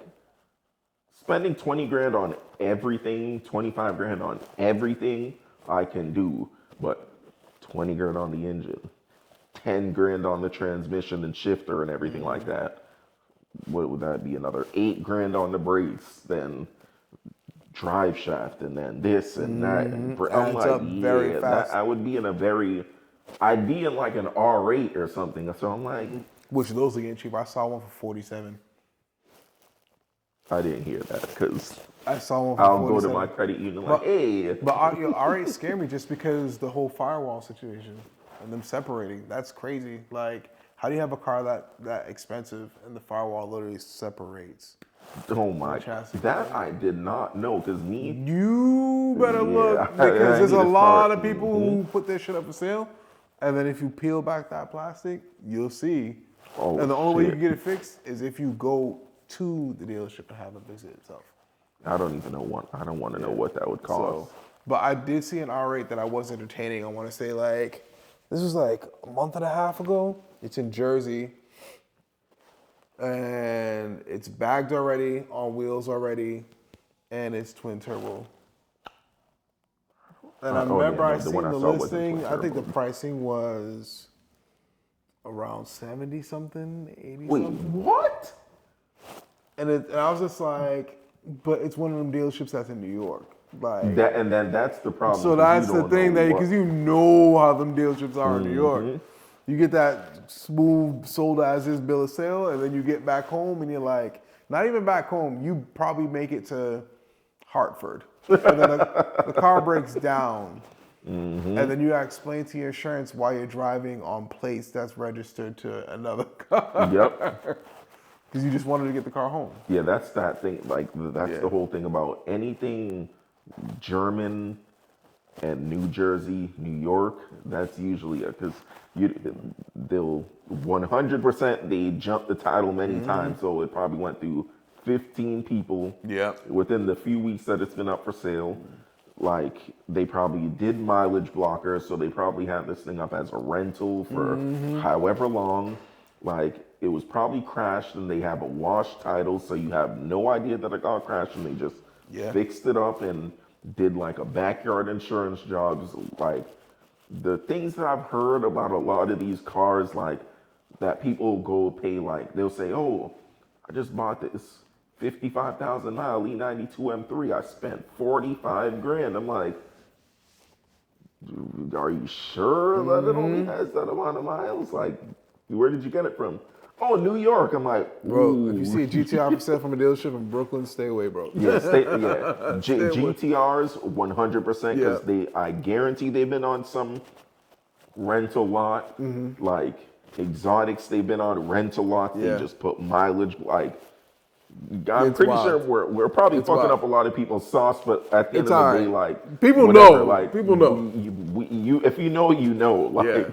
spending 20 grand on everything, 25 grand on everything, I can do, but 20 grand on the engine, 10 grand on the transmission and shifter and everything like that. What would that be? Another 8 grand on the brakes, then drive shaft, and then this and that. And I'm Adds up like, very yeah, fast. I would be in a very, I'd be in like an R8 or something. So I'm like, Which those are getting cheap. I saw one for 47. I didn't hear that because I saw one for I'll 47. go to my credit union like, hey. But R8 scared me just because the whole firewall situation and them separating. That's crazy. Like, how do you have a car that expensive and the firewall literally separates? Oh my, chassis. that I did not know because me, You better Yeah, look I because there's need a to lot start. of people who put their shit up for sale, and then if you peel back that plastic, you'll see. Oh, And the only way you shit. can get it fixed is if you go to the dealership and have them fix it yourself. I don't even know what, I don't want to know what that would cost. So, but I did see an R8 that I was entertaining. I want to say like, this was like a month and a half ago. It's in Jersey. And it's bagged already, on wheels already, and it's twin turbo. And I remember I the seen one I the saw wasn't listing. twin I think the turbo. pricing was around 70 something, 80 Wait, something. what? And I was just like, but it's one of them dealerships that's in New York. Like, That and then that's the problem. so 'cause that's you the don't thing know that what- because you know how them dealerships are in New York. You get that smooth sold as is bill of sale, and then you get back home and you're like, not even back home. You probably make it to Hartford, and then the car breaks down, and then you gotta explain to your insurance why you're driving on plates that's registered to another car Yep. because you just wanted to get the car home. Yeah, that's that thing. Like that's Yeah. the whole thing about anything German and New Jersey, New York. That's usually because they'll 100% they jump the title many times, so it probably went through 15 people. Yep. Within the few weeks that it's been up for sale. Like they probably did mileage blockers, so they probably had this thing up as a rental for however long. Like it was probably crashed and they have a wash title, so you have no idea that it got crashed and they just fixed it up and did like a backyard insurance job. Just, like the things that I've heard about a lot of these cars, like that people go pay like they'll say, "Oh, I just bought this 55,000 mile E92 M3. I spent 45 grand." I'm like, are you sure that it only has that amount of miles? Like, where did you get it from? Oh, New York. I'm like, Bro, if you ooh. see a GTR for sale from a dealership in Brooklyn, stay away, bro. Yeah, GTRs 100% because I guarantee they've been on some rental lot, like exotics. They've been on rental lots. They just put mileage. Like I'm It's pretty wild. sure we're probably It's fucking wild. up a lot of people's sauce, but at the end It's of the all day, right. like People whatever, know. Like People know. You if you know, you know. Like, Yeah.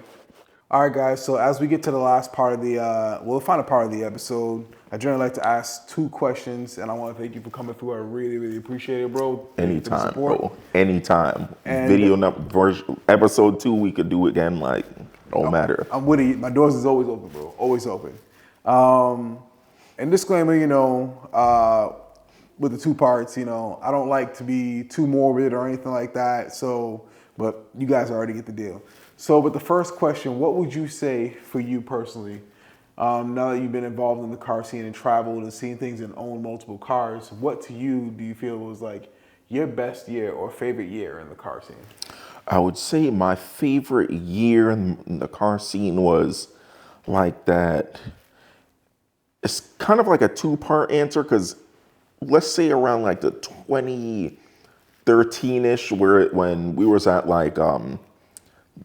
All right, guys. So as we get to the last part of the, the final part of the episode, I generally like to ask 2 questions, and I want to thank you for coming through. I really, really appreciate it, bro. Thank you for the anytime, support. bro. Anytime. And- Video version episode 2, we could do again. Like, don't matter. I'm with you. My doors is always open, bro. Always open. And disclaimer, with the 2 parts, I don't like to be too morbid or anything like that. So, but you guys already get the deal. So, but the first question, what would you say for you personally, now that you've been involved in the car scene and traveled and seen things and owned multiple cars, what to you do you feel was like your best year or favorite year in the car scene? I would say my favorite year in the car scene was like that. It's kind of like a 2-part answer because let's say around like the 2013-ish, when we was at like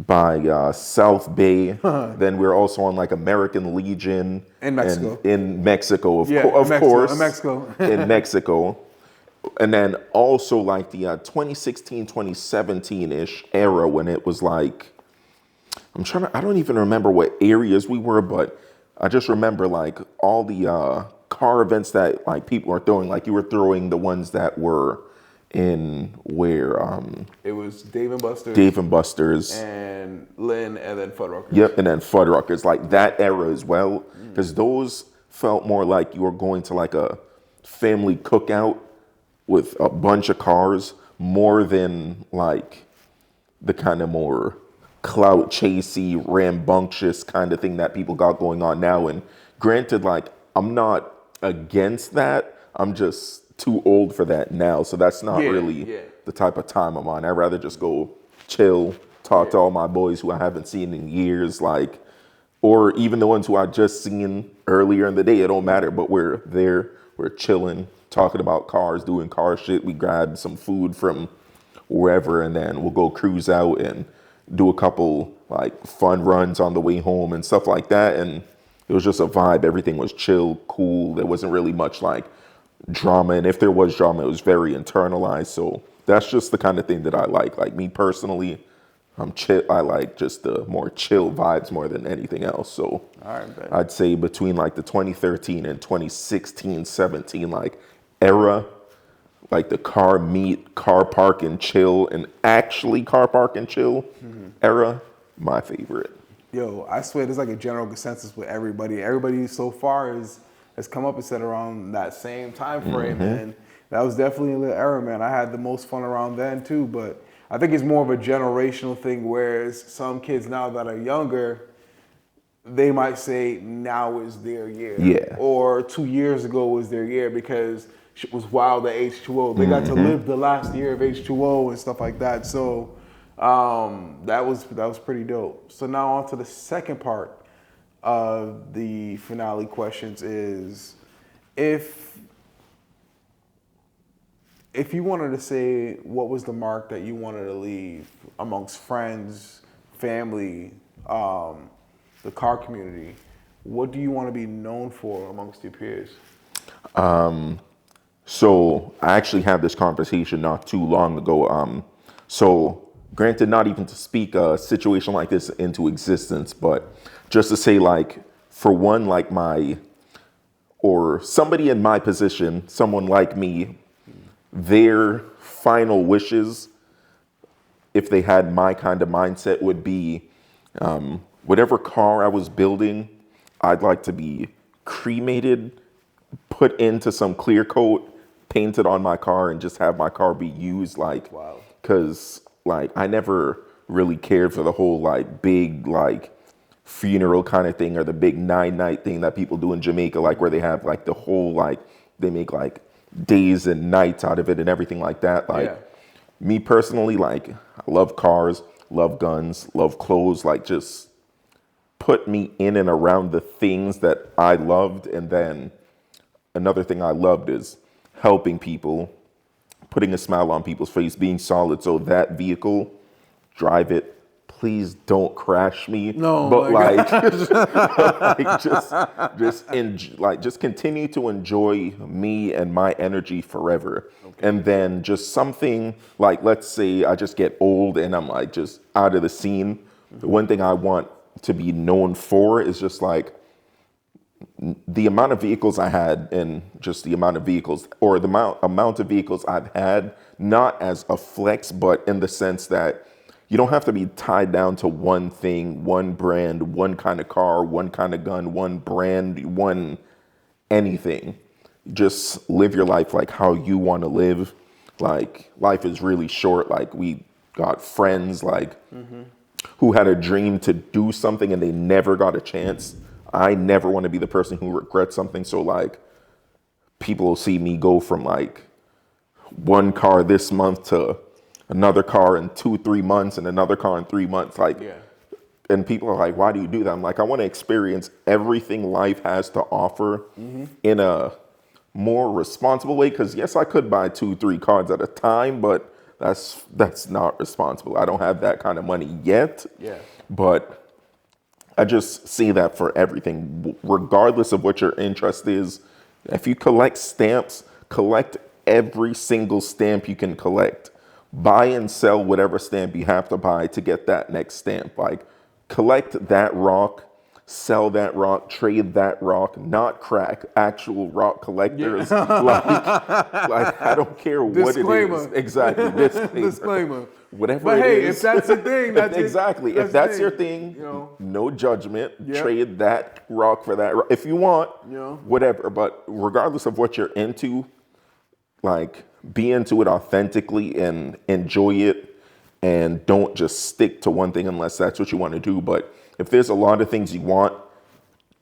by South Bay. Then we're also on like American Legion In Mexico. and in Mexico, of Mexico, course, in Mexico. in Mexico. And then also like the 2016, 2017-ish era when it was like, I don't even remember what areas we were, but I just remember like all the car events that like people are throwing, like you were throwing the ones that were in where It was Dave and Buster's. And Lynn, and then Fuddruckers. Yep, and then Fuddruckers, like that era as well, because those felt more like you were going to like a family cookout with a bunch of cars, more than like the kind of more clout chasey, rambunctious kind of thing that people got going on now. And granted, like I'm not against that, I'm just too old for that now, so that's not really the type of time I'm on. I'd rather just go chill, talk to all my boys who I haven't seen in years, like, or even the ones who I just seen earlier in the day. It don't matter, but we're there, we're chilling, talking about cars, doing car shit. We grab some food from wherever, and then we'll go cruise out and do a couple like fun runs on the way home and stuff like that. And it was just a vibe. Everything was chill, cool. There wasn't really much like drama, and if there was drama, it was very internalized. So that's just the kind of thing that I like. Like me personally, I'm chill. I like just the more chill vibes more than anything else. So I'd say between like the 2013 and 2016, 17 like era, like the car park and chill, and actually car park and chill era, my favorite. Yo, I swear there's like a general consensus with everybody. Everybody so far has come up and said around that same time frame, and that was definitely a little era, man. I had the most fun around then too, but I think it's more of a generational thing, whereas some kids now that are younger, they might say now is their year. Yeah. Or 2 years ago was their year because shit was wild at H2O. They got to live the last year of H2O and stuff like that. So that was pretty dope. So now on to the second part of the finale questions is, if you wanted to say what was the mark that you wanted to leave amongst friends, family, the car community, what do you want to be known for amongst your peers? So I actually had this conversation not too long ago. So granted, not even to speak a situation like this into existence, but just to say, like, for one, like or somebody in my position, someone like me, their final wishes, if they had my kind of mindset, would be whatever car I was building, I'd like to be cremated, put into some clear coat, painted on my car, and just have my car be used. Like, because like I never really cared for the whole like big like funeral kind of thing, or the big 9-night thing that people do in Jamaica, like where they have like the whole like they make like days and nights out of it and everything like that. Like me personally, like I love cars, love guns, love clothes, like just put me in and around the things that I loved. And then another thing I loved is helping people, putting a smile on people's face, being solid. So that vehicle, drive it. Please don't crash me. No, but like, just continue to enjoy me and my energy forever. And then just something like, let's say I just get old and I'm like just out of the scene. The one thing I want to be known for is just like the amount of vehicles I had, and just the amount of vehicles, or the amount of vehicles I've had, not as a flex, but in the sense that you don't have to be tied down to one thing, one brand, one kind of car, one kind of gun, one brand, one anything. Just live your life like how you want to live. Like, life is really short. Like, we got friends like who had a dream to do something and they never got a chance. I never want to be the person who regrets something. So like, people will see me go from like one car this month to another car in 2-3 months and another car in 3 months. Like, and people are like, why do you do that? I'm like, I want to experience everything life has to offer in a more responsible way. Because yes, I could buy 2-3 cards at a time, but that's not responsible. I don't have that kind of money yet. Yeah. But I just see that for everything, regardless of what your interest is. If you collect stamps, collect every single stamp you can collect. Buy and sell whatever stamp you have to buy to get that next stamp. Like, collect that rock, sell that rock, trade that rock, not crack, actual rock collectors. Like, I don't care what it is. Exactly. Disclaimer. Whatever But it hey, is. if that's your thing, that's exactly. it. If that's your thing, you know. No judgment. Yep. Trade that rock for that rock. If you want, Yeah. whatever. But regardless of what you're into, like, be into it authentically and enjoy it, and don't just stick to one thing unless that's what you want to do. But if there's a lot of things you want,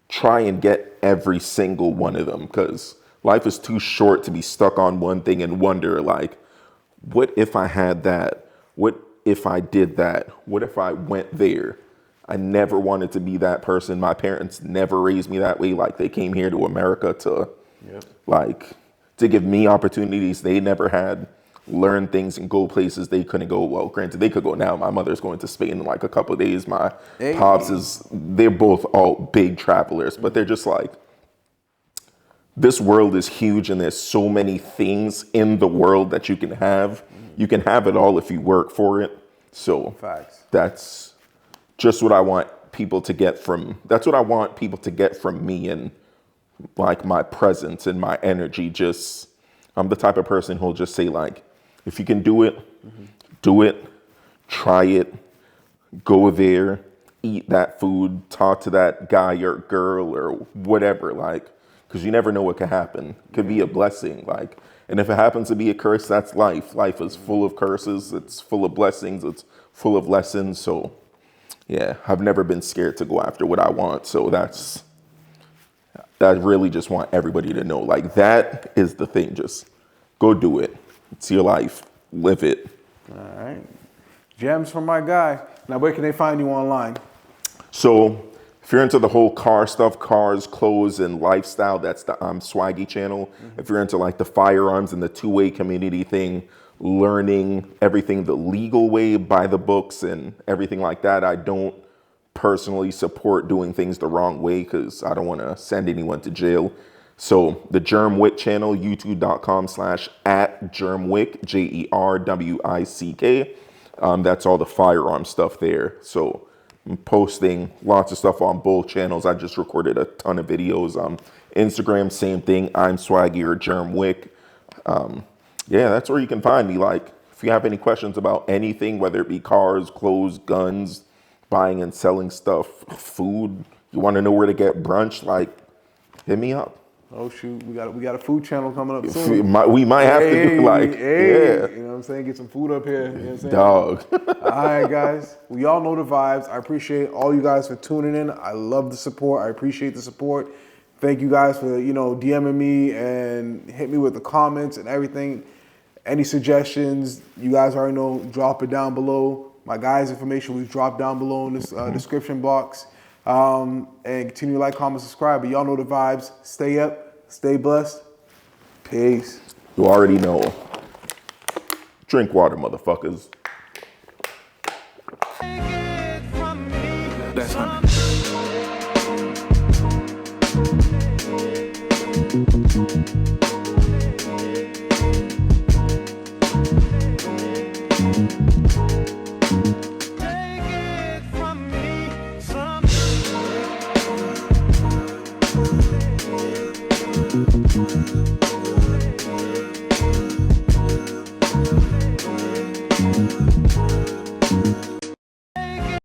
try and get every single one of them, because life is too short to be stuck on one thing and wonder, like, what if I had that? What if I did that? What if I went there? I never wanted to be that person. My parents never raised me that way. Like, they came here to America to, to give me opportunities they never had, learn things and go places they couldn't go. Well, granted, they could go now. My mother's going to Spain in like a couple of days. My pops they're both all big travelers, but they're just like, this world is huge and there's so many things in the world that you can have. You can have it all if you work for it. So Facts. That's just what I want people to get from, that's what I want people to get from me, and like my presence and my energy. Just, I'm the type of person who'll just say, like, if you can do it, do it, try it, go there, eat that food, talk to that guy or girl or whatever, like, because you never know what could happen. It could be a blessing, like, and if it happens to be a curse, that's life. Life is full of curses. It's full of blessings. It's full of lessons. So yeah, I've never been scared to go after what I want. So I really just want everybody to know, like, that is the thing. Just go do it. It's your life. Live it. All right. Gems from my guy. Now, where can they find you online? So if you're into the whole car stuff, cars, clothes, and lifestyle, that's the ImSchwaggy channel. If you're into like the firearms and the two-way community thing, learning everything the legal way, by the books and everything like that, I don't personally support doing things the wrong way because I don't want to send anyone to jail. So the Jermwick channel, youtube.com/@Jermwick, JERWICK. That's all the firearm stuff there. So I'm posting lots of stuff on both channels. I just recorded a ton of videos. Instagram, same thing, ImSchwaggy or Jermwick. Yeah, that's where you can find me. Like, if you have any questions about anything, whether it be cars, clothes, guns, buying and selling stuff, food, you want to know where to get brunch, like, hit me up. Oh shoot, we got a food channel coming up soon. We might have to do, like, yeah. yeah. You know what I'm saying? Get some food up here. You know what I'm saying? Dog. All right, guys. We all know the vibes. I appreciate all you guys for tuning in. I love the support. I appreciate the support. Thank you guys for, DMing me and hit me with the comments and everything. Any suggestions, you guys already know, drop it down below. My guy's information was dropped down below in this description box. And continue to like, comment, subscribe. But y'all know the vibes. Stay up, stay blessed. Peace. You already know. Drink water, motherfuckers.